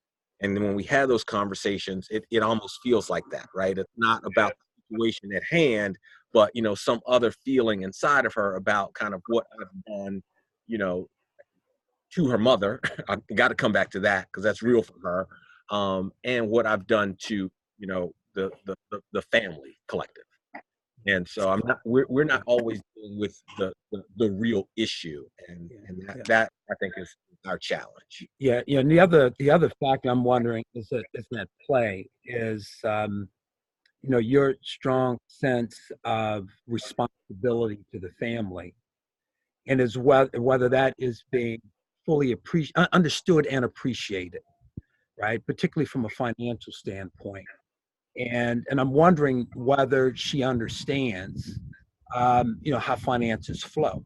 And then when we have those conversations, it almost feels like that, right? It's not about the situation at hand, but, some other feeling inside of her about kind of what I've done, to her mother. I got to come back to that because that's real for her. And what I've done to, the family collective. And so we're not always dealing with the real issue. And that I think is our challenge. Yeah. And the other factor I'm wondering is that play is, your strong sense of responsibility to the family, and as whether that is being fully understood and appreciated, right? Particularly from a financial standpoint. And I'm wondering whether she understands, how finances flow,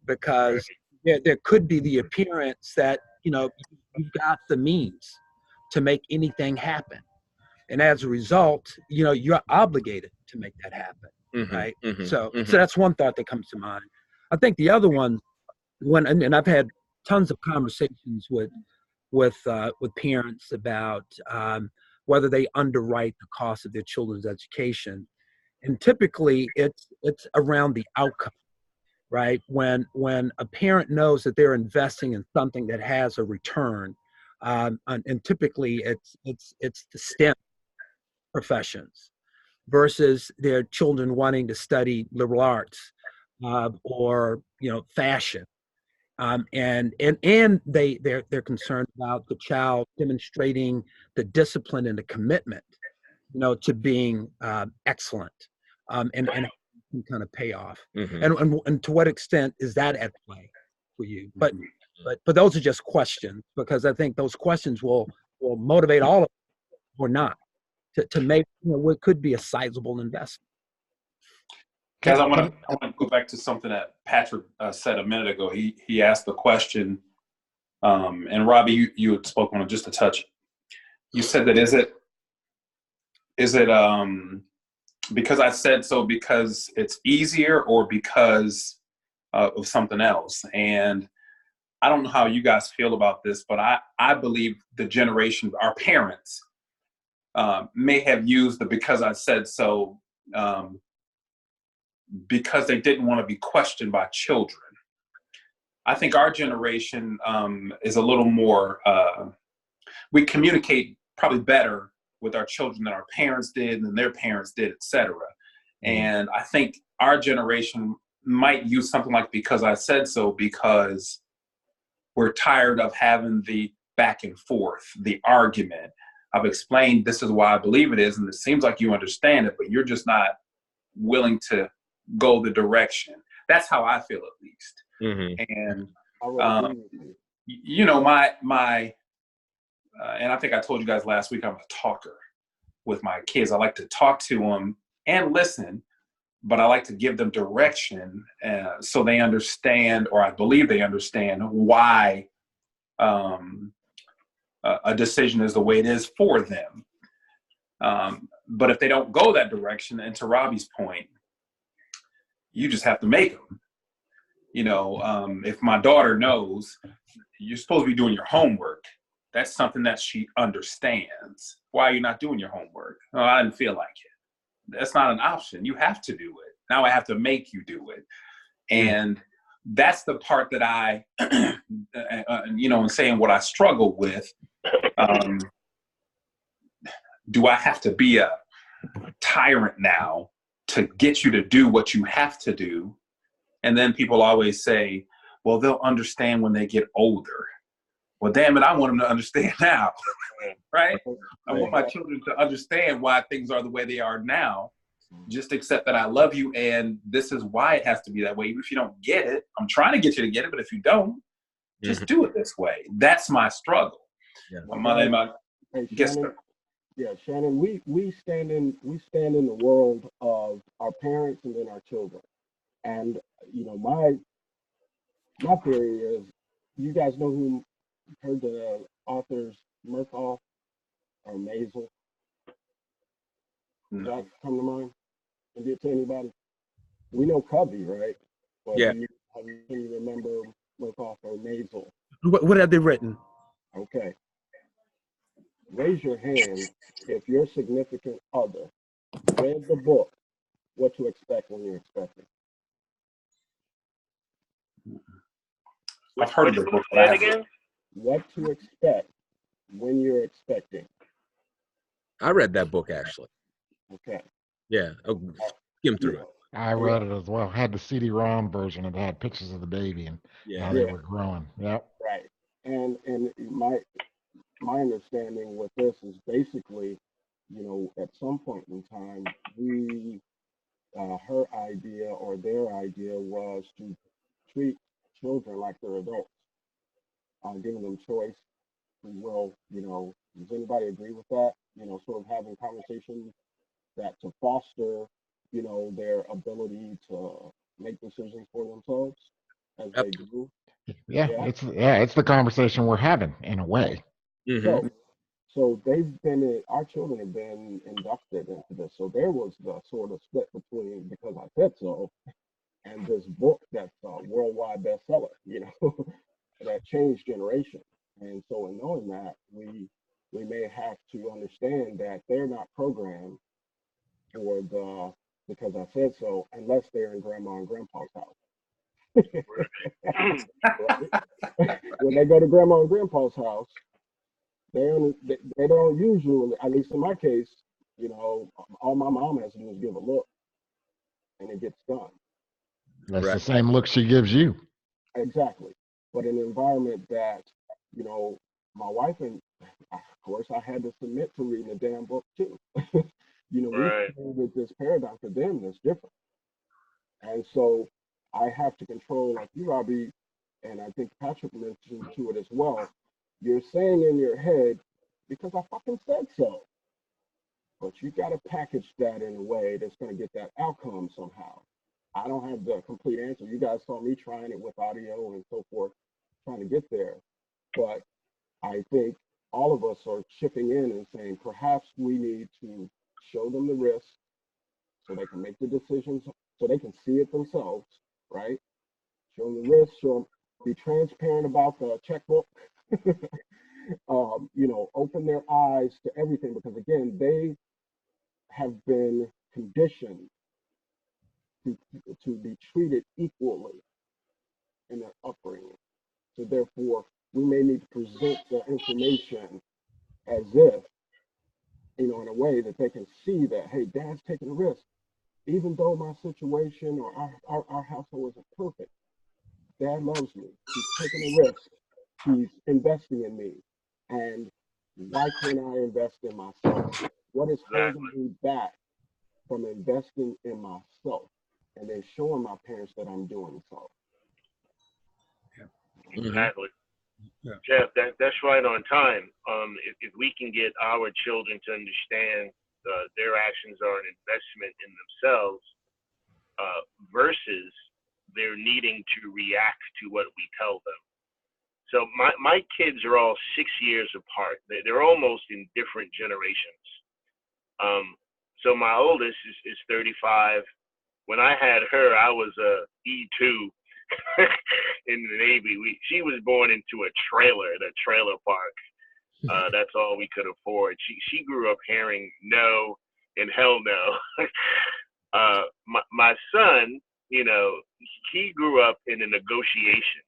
because there could be the appearance that, you've got the means to make anything happen. And as a result, you're obligated to make that happen, right? So that's one thought that comes to mind. I think the other one, and I've had tons of conversations with parents about whether they underwrite the cost of their children's education, and typically it's around the outcome, right? When a parent knows that they're investing in something that has a return, and typically it's the STEM professions versus their children wanting to study liberal arts or fashion, and they're concerned about the child demonstrating the discipline and the commitment, to being excellent, and can kind of pay off. And to what extent is that at play for you? But those are just questions, because I think those questions will motivate all of us or not to make what could be a sizable investment. Guys, I want to go back to something that Patrick said a minute ago. He asked the question, and Robbie, you had spoken on just a touch. You said that is it because I said so because it's easier or because of something else? And I don't know how you guys feel about this, but I believe the generation, our parents, may have used the because I said so because they didn't want to be questioned by children. I think our generation is a little more, we communicate probably better with our children than our parents did and their parents did, et cetera. And I think our generation might use something like "because I said so" because we're tired of having the back and forth, the argument. I've explained this is why I believe it is, and it seems like you understand it, but you're just not willing to go the direction. That's how I feel, at least. And I would agree with you. you know, my and I think I told you guys last week, I'm a talker with my kids. I like to talk to them and listen, but I like to give them direction so they understand, or I believe they understand, why a decision is the way it is for them. But if they don't go that direction, and to Robbie's point, you just have to make them. You know, if my daughter knows you're supposed to be doing your homework, that's something that she understands. Why are you not doing your homework? Oh, I didn't feel like it. That's not an option. You have to do it. Now I have to make you do it. And that's the part that I, you know, in saying what I struggle with. Do I have to be a tyrant now to get you to do what you have to do? And then people always say, well, they'll understand when they get older. Well, damn it, I want them to understand now, right? I want my children to understand why things are the way they are now. Just accept that I love you, and this is why it has to be that way. Even if you don't get it, I'm trying to get you to get it, but if you don't, just do it this way. That's my struggle. Shannon, we stand in the world of our parents and then our children. And you know, my theory is, you guys know who heard the authors Murkoff or Maisel? Does that come to mind? Did it to anybody? We know Covey, right? But Yeah. can you remember Murkoff or Maisel? What have they written? Okay. Raise your hand if your significant other read the book, What to Expect When You're Expecting. I've heard of the book. Again? What to Expect When You're Expecting. I read that book, actually. Okay. Yeah, skim through it. I read it as well. Had the CD-ROM version. It had pictures of the baby and how they were growing. Yep. Right. And my understanding with this is basically, you know, at some point in time, her idea or their idea was to treat children like they're adults, giving them choice, free will. You know, does anybody agree with that? You know, sort of having conversations that to foster, you know, their ability to make decisions for themselves as they do. Yeah, it's the conversation we're having in a way. So our children have been inducted into this. So there was the sort of split between Because I Said So and this book that's a worldwide bestseller, you know, that changed generations. And so in knowing that, we may have to understand that they're not programmed for the Because I Said So unless they're in grandma and grandpa's house. When they go to grandma and grandpa's house, they don't usually, at least in my case, you know, all my mom has to do is give a look and it gets done. That's the same look she gives you. Exactly. But in an environment that, you know, my wife and, of course, I had to submit to reading the damn book too. You know, we created this paradigm for them that's different. And so I have to control, like you, Robbie, and I think Patrick mentioned to it as well. You're saying in your head, because I fucking said so. But you got to package that in a way that's going to get that outcome somehow. I don't have the complete answer. You guys saw me trying it with audio and so forth, trying to get there. But I think all of us are chipping in and saying, perhaps we need to show them the risk so they can make the decisions, so they can see it themselves, right? Show them the risk, be transparent about the checkbook. You know, open their eyes to everything, because again, they have been conditioned to be treated equally in their upbringing. So therefore, we may need to present the information as if, you know, in a way that they can see that, hey, dad's taking a risk. even though my situation or our household isn't perfect, Dad loves me. He's taking a risk. He's investing in me. And why can't I invest in myself? What is holding me back from investing in myself and then showing my parents that I'm doing so? Exactly. Yeah. Jeff, that's right on time. If we can get our children to understand their actions are an investment in themselves versus they're needing to react to what we tell them. So my kids are all 6 years apart. They're almost in different generations. So my oldest is 35. When I had her, I was a E2 in the Navy. She was born into a trailer park. That's all we could afford. She grew up hearing no and hell no. My son, he grew up in a negotiation,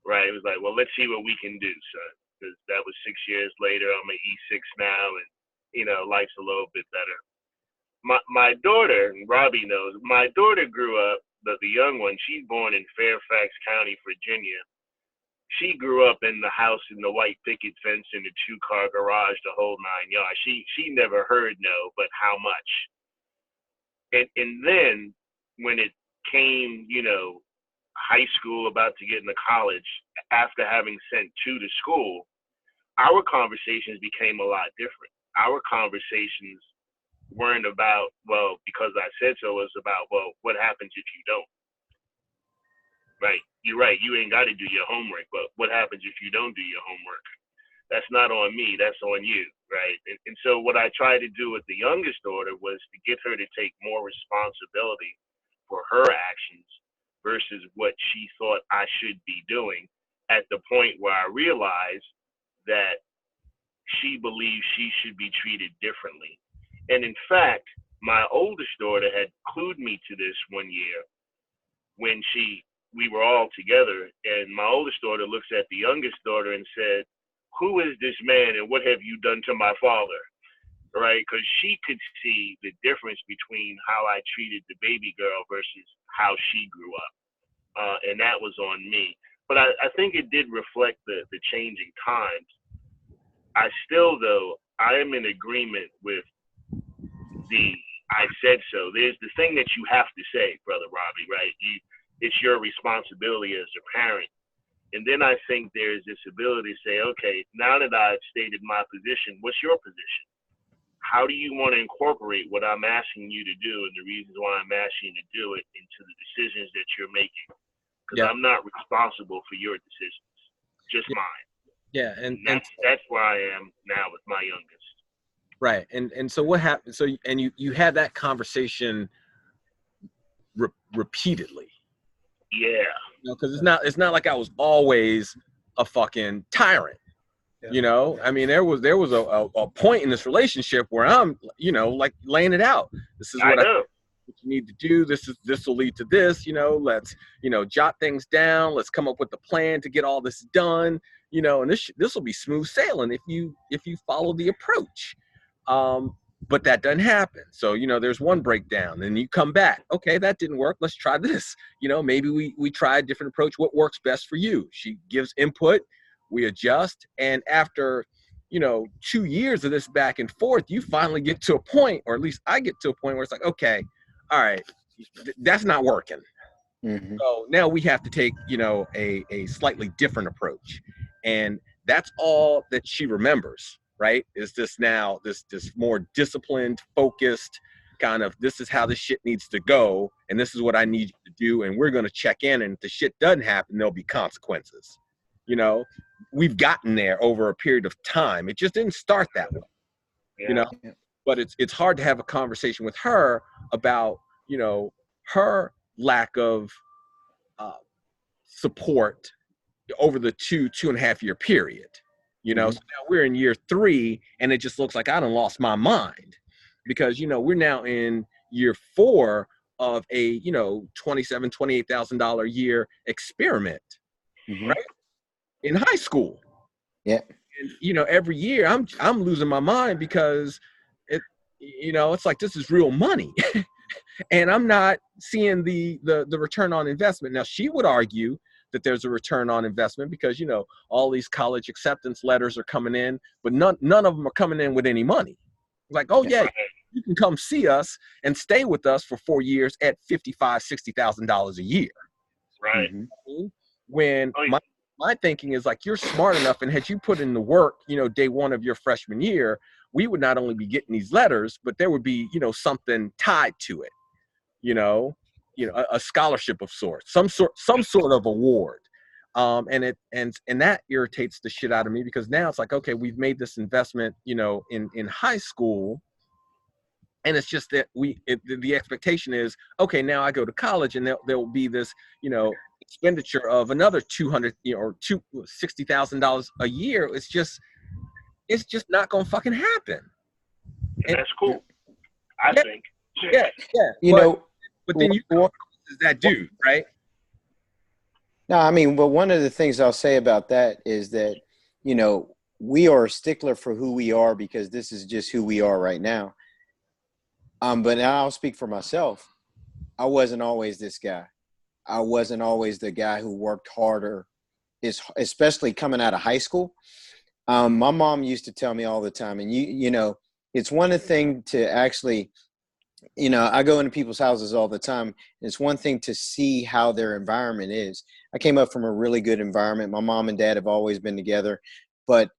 right? It was like, well, let's see what we can do, son. Because that was 6 years later. I'm an E6 now, and life's a little bit better. My daughter, and Robbie knows, my daughter grew up, the young one, she's born in Fairfax County, Virginia. She grew up in the house in the white picket fence in the 2-car garage, the whole 9 yards. She never heard no, but how much? And then when it came, high school, about to get into college, after having sent 2 to school, our conversations became a lot different. Our conversations weren't about, well, because I said so. It was about, well, what happens if you don't? Right. You're right. You ain't got to do your homework, but what happens if you don't do your homework? That's not on me. That's on you. Right. And so what I tried to do with the youngest daughter was to get her to take more responsibility for her actions versus what she thought I should be doing, at the point where I realized that she believes she should be treated differently. And in fact, my oldest daughter had clued me to this one year when we were all together, and my oldest daughter looks at the youngest daughter and said, "Who is this man and what have you done to my father?" Right? Because she could see the difference between how I treated the baby girl versus how she grew up. And that was on me. But I think it did reflect the changing times. I still, though, I am in agreement with I said so. There's the thing that you have to say, Brother Robbie, right? It's your responsibility as a parent. And then I think there's this ability to say, okay, now that I've stated my position, what's your position? How do you want to incorporate what I'm asking you to do and the reasons why I'm asking you to do it into the decisions that you're making? Because I'm not responsible for your decisions, just mine. Yeah, and that's where I am now with my youngest. Right. And so what happened? So, and you had that conversation repeatedly. Yeah. Because it's not like I was always a fucking tyrant. Yeah. I mean, there was a point in this relationship where I'm, like laying it out. This is what what you need to do. This will lead to this, let's, jot things down. Let's come up with the plan to get all this done, and this will be smooth sailing if you follow the approach. But that doesn't happen. So, there's one breakdown and you come back. Okay, that didn't work. Let's try this. Maybe we try a different approach. What works best for you? She gives input, we adjust. And after, 2 years of this back and forth, you finally get to a point, or at least I get to a point where it's like, okay, all right, that's not working. Mm-hmm. So now we have to take, a slightly different approach. And that's all that she remembers. Right? Is this now this more disciplined, focused kind of, this is how this shit needs to go, and this is what I need you to do, and we're going to check in, and if the shit doesn't happen, there'll be consequences. We've gotten there over a period of time. It just didn't start that way. Yeah. But it's hard to have a conversation with her about, her lack of support over the 2.5 year period. So now we're in year 3, and it just looks like I done lost my mind because, we're now in year 4 of a, $27,000, $28,000 a year experiment, right? In high school. Yeah. And, every year I'm losing my mind because it's like, this is real money. and I'm not seeing the return on investment. Now, she would argue that there's a return on investment because, you know, all these college acceptance letters are coming in, but none of them are coming in with any money. Like, oh yeah, you can come see us and stay with us for 4 years at $55,000-$60,000 a year. Right. When my thinking is like, you're smart enough, and had you put in the work, you know, day one of your freshman year, we would not only be getting these letters, but there would be, you know, something tied to it, you know, a scholarship of sorts, some sort of award. And that irritates the shit out of me, because now it's like, okay, we've made this investment, you know, in high school, and it's just that the expectation is, okay, now I go to college and there will be this, you know, expenditure of another $200, you know, or $60,000 a year. It's just not gonna fucking happen. And that's cool, I think. Yeah. But then what is that dude, right? No, I mean, but one of the things I'll say about that is that, you know, we are a stickler for who we are because this is just who we are right now. But I'll speak for myself. I wasn't always this guy. I wasn't always the guy who worked harder, especially coming out of high school. My mom used to tell me all the time, and you know, it's one thing to actually, you know, I go into people's houses all the time. It's one thing to see how their environment is. I came up from a really good environment. My mom and dad have always been together. But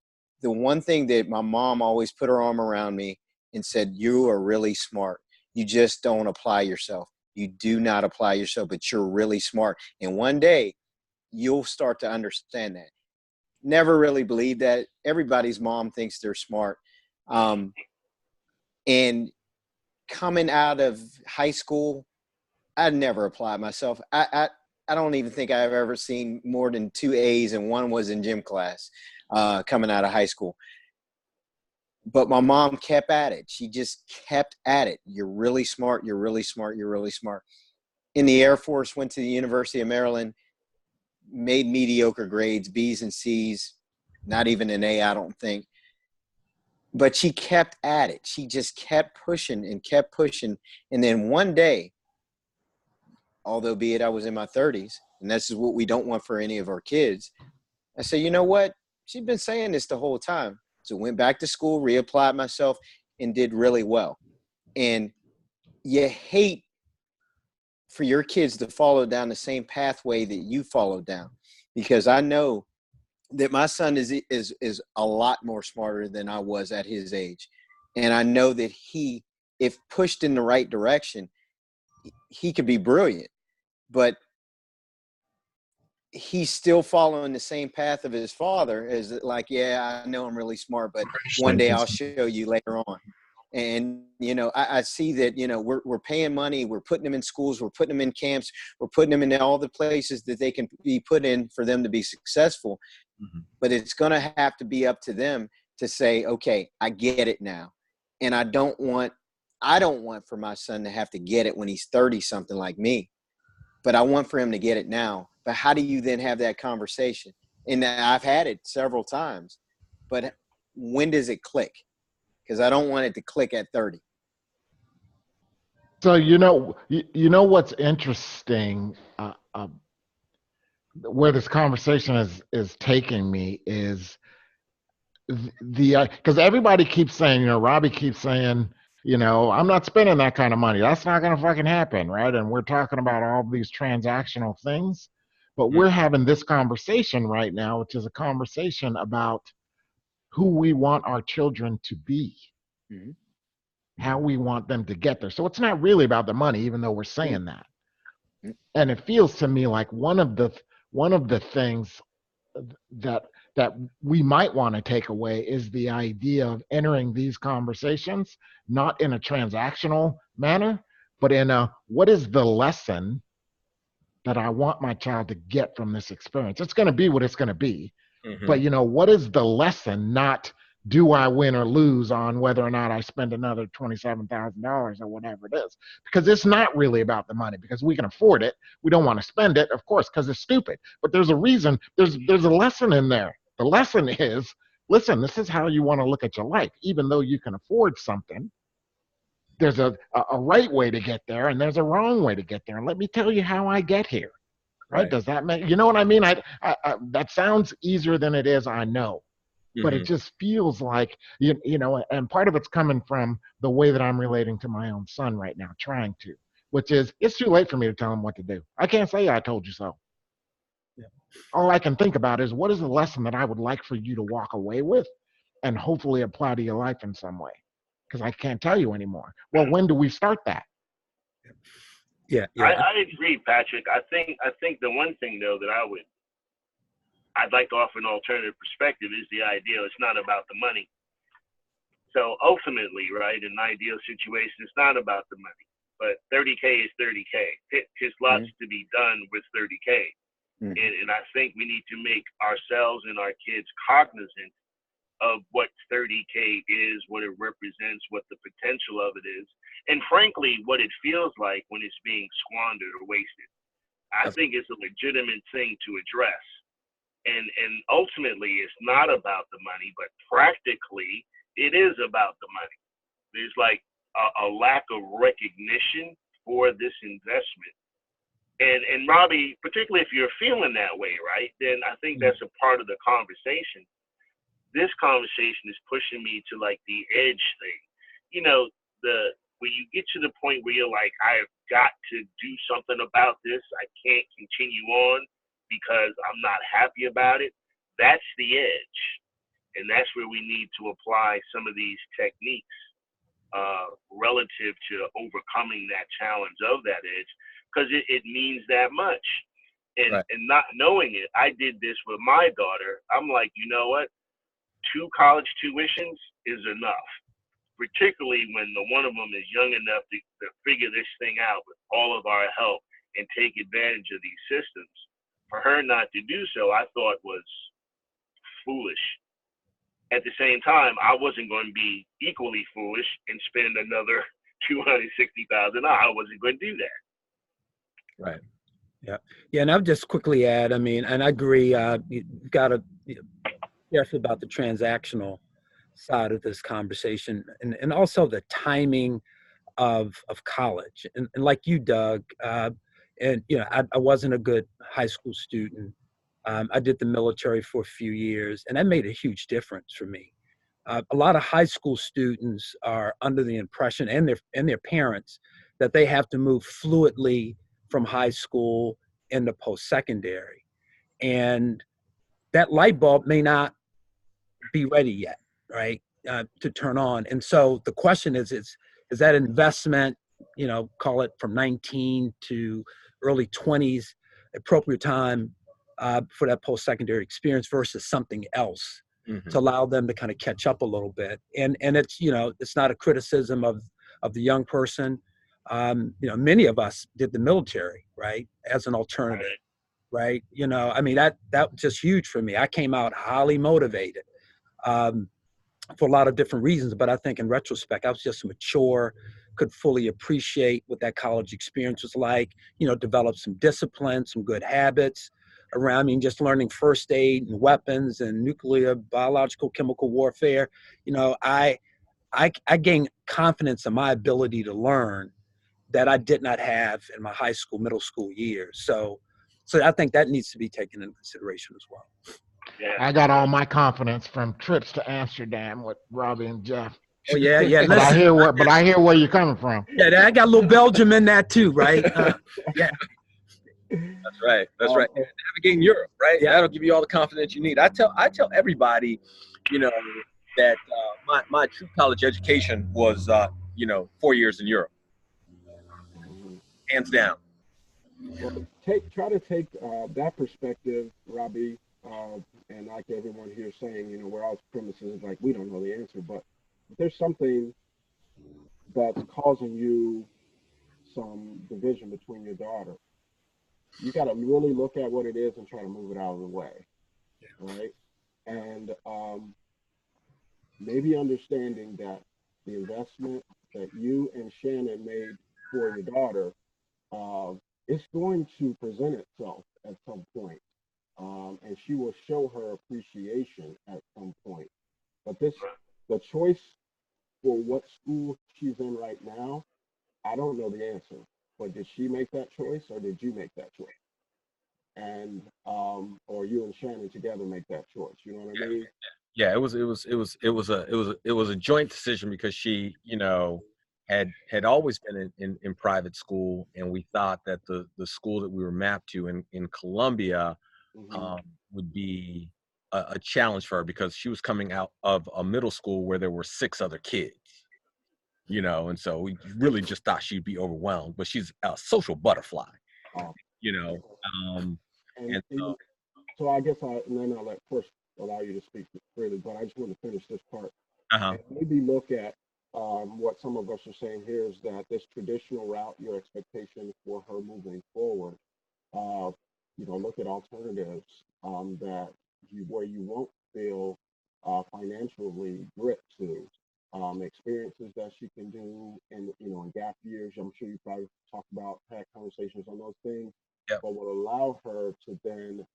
the one thing that my mom always put her arm around me and said, you are really smart. You just don't apply yourself. You do not apply yourself, but you're really smart. And one day you'll start to understand that. Never really believed that. Everybody's mom thinks they're smart. And coming out of high school, I never applied myself. I don't even think I've ever seen more than 2 A's, and one was in gym class coming out of high school. But my mom kept at it. She just kept at it. You're really smart. You're really smart. You're really smart. In the Air Force, went to the University of Maryland, made mediocre grades, B's and C's, not even an A, I don't think. But she kept at it. She just kept pushing and kept pushing. And then one day, although be it I was in my 30s, and this is what we don't want for any of our kids, I said, you know what? She's been saying this the whole time. So went back to school, reapplied myself, and did really well. And you hate for your kids to follow down the same pathway that you followed down, because I know that my son is a lot more smarter than I was at his age. And I know that he, if pushed in the right direction, he could be brilliant, but he's still following the same path of his father, is like, yeah, I know I'm really smart, but one day I'll show you later on. And, you know, I see that, you know, we're paying money, we're putting them in schools, we're putting them in camps, we're putting them in all the places that they can be put in for them to be successful. Mm-hmm. But it's going to have to be up to them to say, okay, I get it now. And I don't want for my son to have to get it when he's 30 something like me, but I want for him to get it now. But how do you then have that conversation? And I've had it several times, but when does it click? Because I don't want it to click at 30. So, you know what's interesting, where this conversation is taking me is because everybody keeps saying, you know, Robbie keeps saying, you know, I'm not spending that kind of money. That's not going to fucking happen, right? And we're talking about all these transactional things, but we're having this conversation right now, which is a conversation about who we want our children to be, mm-hmm. how we want them to get there. So it's not really about the money, even though we're saying that. Mm-hmm. And it feels to me like one of the things that we might want to take away is the idea of entering these conversations not in a transactional manner, but in a, what is the lesson that I want my child to get from this experience? It's going to be what it's going to be. Mm-hmm. But, you know, what is the lesson? Not do I win or lose on whether or not I spend another $27,000 or whatever it is. Because it's not really about the money, because we can afford it. We don't want to spend it, of course, because it's stupid. But there's a reason. There's a lesson in there. The lesson is, listen, this is how you want to look at your life. Even though you can afford something, there's a right way to get there and there's a wrong way to get there. And let me tell you how I get here. Right? Does that make, you know what I mean? I that sounds easier than it is, I know. But it just feels like, you know, and part of it's coming from the way that I'm relating to my own son right now, trying to, which is, it's too late for me to tell him what to do. I can't say I told you so. Yeah. All I can think about is, what is the lesson that I would like for you to walk away with and hopefully apply to your life in some way? Because I can't tell you anymore. Well, when do we start that? Yeah. I agree, Patrick. I think the one thing though that I'd like to offer an alternative perspective is the idea it's not about the money. So ultimately, right, in an ideal situation, it's not about the money, but 30K is 30K. There's lots to be done with 30K. And I think we need to make ourselves and our kids cognizant of what 30K is, what it represents, what the potential of it is, and frankly, what it feels like when it's being squandered or wasted. I think it's a legitimate thing to address. And ultimately, it's not about the money, but practically, it is about the money. There's like a lack of recognition for this investment. And Robbie, particularly if you're feeling that way, right, then I think that's a part of the conversation. This conversation is pushing me to like the edge thing. You know, when you get to the point where you're like, I have got to do something about this. I can't continue on because I'm not happy about it. That's the edge. And that's where we need to apply some of these techniques relative to overcoming that challenge of that edge, because it means that much. And not knowing it, I did this with my daughter. I'm like, you know what? 2 college tuitions is enough, particularly when the one of them is young enough to figure this thing out with all of our help and take advantage of these systems. For her not to do so, I thought was foolish. At the same time, I wasn't going to be equally foolish and spend another $260,000. I wasn't going to do that. Right. Yeah. And I'll just quickly add, I mean, and I agree, you've got to be careful about the transactional side of this conversation, and also the timing of college. And like you, Doug, and you know, I wasn't a good high school student. I did the military for a few years, and that made a huge difference for me. A lot of high school students are under the impression, and their parents, that they have to move fluidly from high school into post-secondary, and that light bulb may not be ready yet, right, to turn on. And so the question is that investment, you know, call it from 19 to early 20s, appropriate time for that post-secondary experience versus something else to allow them to kind of catch up a little bit. And it's, you know, it's not a criticism of the young person. You know, many of us did the military, right, as an alternative, right? You know, I mean, that was just huge for me. I came out highly motivated for a lot of different reasons, but I think in retrospect, I was just mature, could fully appreciate what that college experience was like, you know, develop some discipline, some good habits around, I mean, just learning first aid and weapons and nuclear, biological, chemical warfare. You know, I gained confidence in my ability to learn that I did not have in my high school, middle school years. So I think that needs to be taken into consideration as well. Yeah. I got all my confidence from trips to Amsterdam with Robbie and Jeff. Oh yeah. But I hear where you're coming from. Yeah, I got a little Belgium in that too, right? Yeah. That's right. Navigating Europe, right? Yeah. That'll give you all the confidence you need. I tell everybody, you know, that my true college education was, you know, 4 years in Europe, hands down. Well, try to take that perspective, Robbie, and like everyone here saying, you know, we're all premises like we don't know the answer, but if there's something that's causing you some division between your daughter, you got to really look at what it is and try to move it out of the way, right? And maybe understanding that the investment that you and Shannon made for your daughter, it's going to present itself at some point. And she will show her appreciation at some point. But the choice for what school she's in right now, I don't know the answer. But did she make that choice or did you make that choice? And or you and Shannon together make that choice. You know what I mean? Yeah, it was a joint decision because she, you know, had always been in private school, and we thought that the school that we were mapped to in Columbia Hmm. would be a challenge for her because she was coming out of a middle school where there were 6 other kids, you know, and so we really just thought she'd be overwhelmed. But she's a social butterfly, you know, um, And, and so so I guess and then I'll let, of course, allow you to speak freely, but I just want to finish this part uh-huh, and maybe look at what some of us are saying here is that this traditional route, your expectation for her moving forward, uh, look at alternatives that where you won't feel financially gripped to experiences that she can do in gap years. I'm sure you probably talked about, had conversations on those things, yeah, but will allow her to then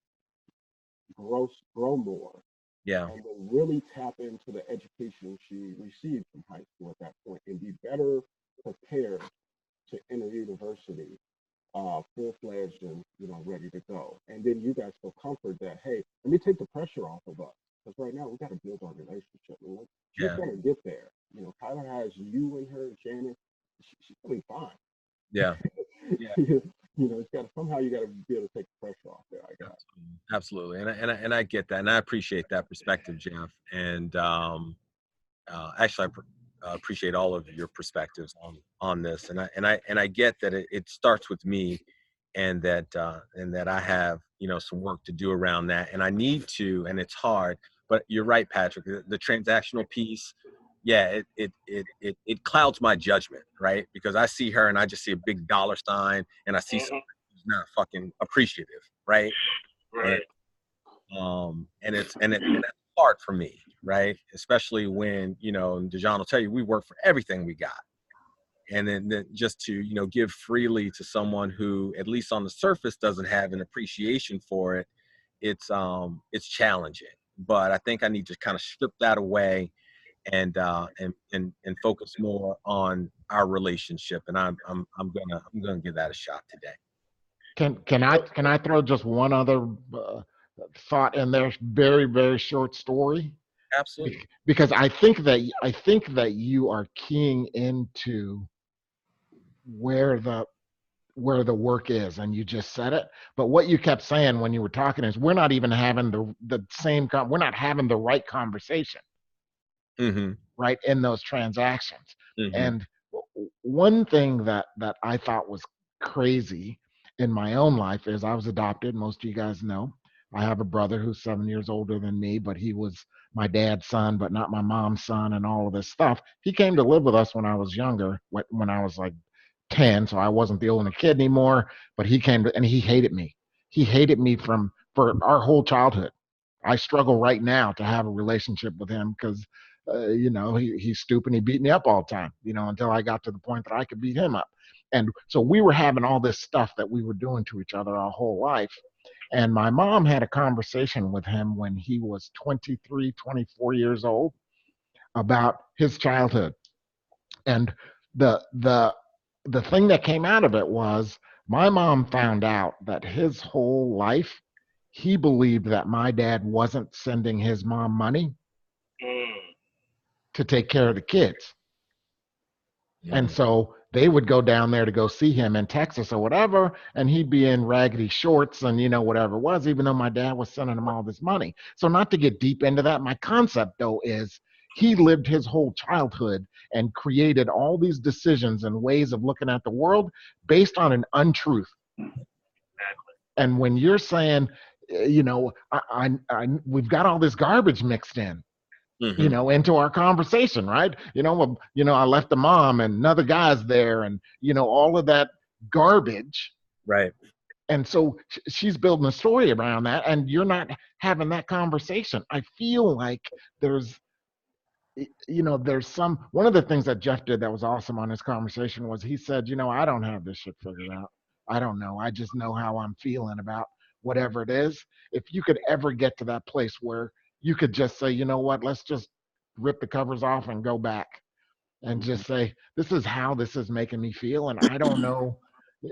grow more yeah, and then really tap into the education she received from high school at that point and be better prepared to enter university full-fledged and ready to go. And then you guys feel comfort that, hey, let me take the pressure off of us, because right now we got to build our relationship. She's yeah, going to get there. Kyler has you and her and Shannon. She's going to be fine. yeah. It's got to, somehow you got to be able to take the pressure off there, I guess. Absolutely, and I get that, and I appreciate that perspective, Jeff. And actually, I appreciate all of your perspectives on this, and I get that it starts with me, and that I have some work to do around that, and I need to, and it's hard. But you're right, Patrick. The transactional piece, yeah, it clouds my judgment, right? Because I see her and I just see a big dollar sign, and I see Hmm. someone who's not fucking appreciative, right? And Right. and that's hard for me, right? Especially when Dejan will tell you we work for everything we got, and then just to give freely to someone who at least on the surface doesn't have an appreciation for it, it's challenging. But I think I need to kind of strip that away and focus more on our relationship, and I'm gonna give that a shot today. Can I throw just one other thought in there? Very very short story. Absolutely. Because I think that you are keying into where the work is, and you just said it. But what you kept saying when you were talking is we're not even having we're not having the right conversation, Mm-hmm. right, in those transactions. Mm-hmm. And one thing that I thought was crazy in my own life is I was adopted. Most of you guys know. I have a brother who's 7 years older than me, but he was my dad's son, but not my mom's son, and all of this stuff. He came to live with us when I was younger, when I was like 10, so I wasn't the only kid anymore. But he came to, and he hated me. He hated me for our whole childhood. I struggle right now to have a relationship with him because he's stupid. He beat me up all the time, until I got to the point that I could beat him up. And so we were having all this stuff that we were doing to each other our whole life. And my mom had a conversation with him when he was 23, 24 years old about his childhood. And the the the thing that came out of it was my mom found out that his whole life he believed that my dad wasn't sending his mom money Mm. to take care of the kids. And Mm. so they would go down there to go see him in Texas or whatever, and he'd be in raggedy shorts and whatever it was, even though my dad was sending him all this money. So not to get deep into that, my concept though is he lived his whole childhood and created all these decisions and ways of looking at the world based on an untruth. And when you're saying, we've got all this garbage mixed in, Mm-hmm. into our conversation, right? I left the mom and another guy's there, and all of that garbage. Right. And so she's building a story around that, and you're not having that conversation. I feel like there's one of the things that Jeff did that was awesome on his conversation was he said, I don't have this shit figured out. I don't know. I just know how I'm feeling about whatever it is. If you could ever get to that place where you could just say, you know what, let's just rip the covers off and go back. and just say, this is how this is making me feel, and I don't know,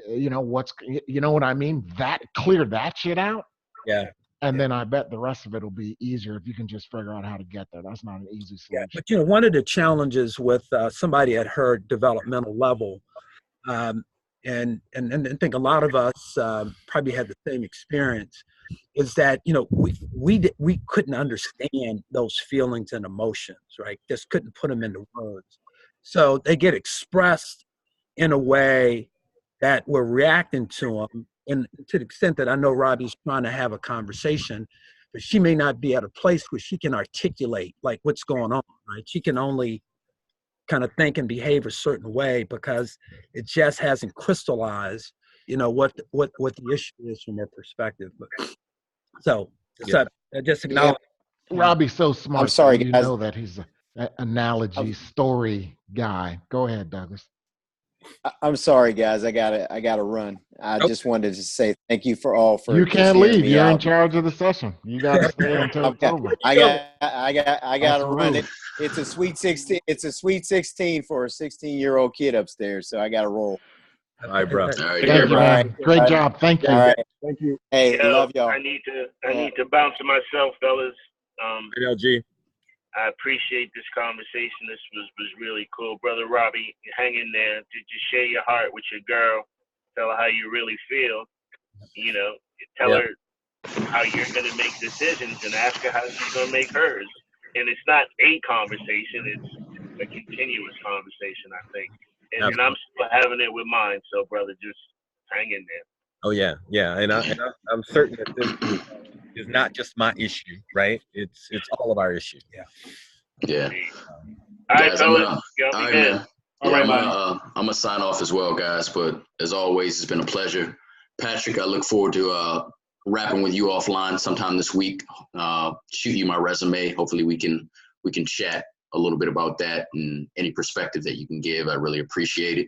you know what I mean? Clear that shit out. Yeah. And then I bet the rest of it will be easier if you can just figure out how to get there. That's not an easy Yeah, solution. but one of the challenges with somebody at her developmental level, and I think a lot of us probably had the same experience, is that we couldn't understand those feelings and emotions, right? Just couldn't put them into words. So they get expressed in a way that we're reacting to them, and to the extent that I know Robbie's trying to have a conversation, but she may not be at a place where she can articulate like what's going on, right? She can only kind of think and behave a certain way because it just hasn't crystallized, what the issue is from her perspective. But so just acknowledge. Robbie's so smart. I'm sorry, you guys. know that he's an analogy story guy. Go ahead, Douglas. I'm sorry, guys. I gotta run. I just wanted to say thank you for You just can't hearing leave. me You're in out. charge of the session. You got to stay until it's over. I gotta That's run rude. it. It's a sweet 16. It's a sweet 16 for a 16-year-old kid upstairs. So I gotta roll. All right, bro. All right, Thank care, you, bro. man. Great job. Thank you. All right. Thank you. Hey, Yo, love y'all. I need to bounce to myself, fellas. LG. I appreciate this conversation. This was really cool. Brother Robbie, hang in there. Just share your heart with your girl. Tell her how you really feel. Tell her how you're going to make decisions and ask her how she's going to make hers. And it's not a conversation. It's a continuous conversation, I think. And I'm still having it with mine. So, brother, just hang in there. Oh, yeah. Yeah. And I'm certain that this is not just my issue, right? It's all of our issue. Yeah. All right, Guys, fellas. all Y'all right, be good. man. All Yeah, right, I'm Lonnie. gonna sign off as well, guys. But as always, it's been a pleasure. Patrick, I look forward to rapping with you offline sometime this week. Shoot you my resume. Hopefully, we can chat a little bit about that and any perspective that you can give. I really appreciate it.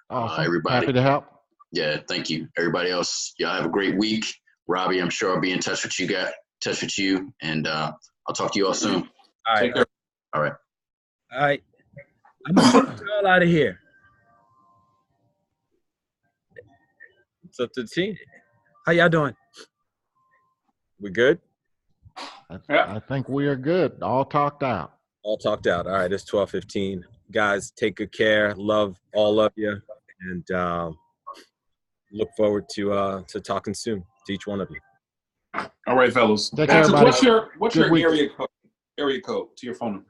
Awesome. Everybody. Happy to help. Yeah, thank you. Everybody else, y'all have a great week. Robbie, I'm sure I'll be in touch with you, and I'll talk to you all soon. All right. Take care. All right. All right. I'm going to get you all out of here. It's up to the team. How y'all doing? We good? I think we are good. All talked out. All talked out. All right. It's 12:15. Guys, take good care. Love all of you. And look forward to talking soon to each one of you. All right, fellas. Take care, Patrick, everybody. what's Good your week. area code to your phone number?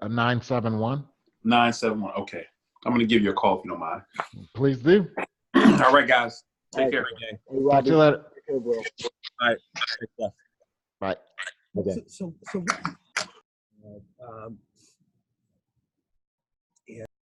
971. 971. Okay. I'm gonna give you a call if you don't mind. Please do. All right, guys. Take care. Hey, Talk Robbie, to you later. take care, bro. All right. Take care. Bye. So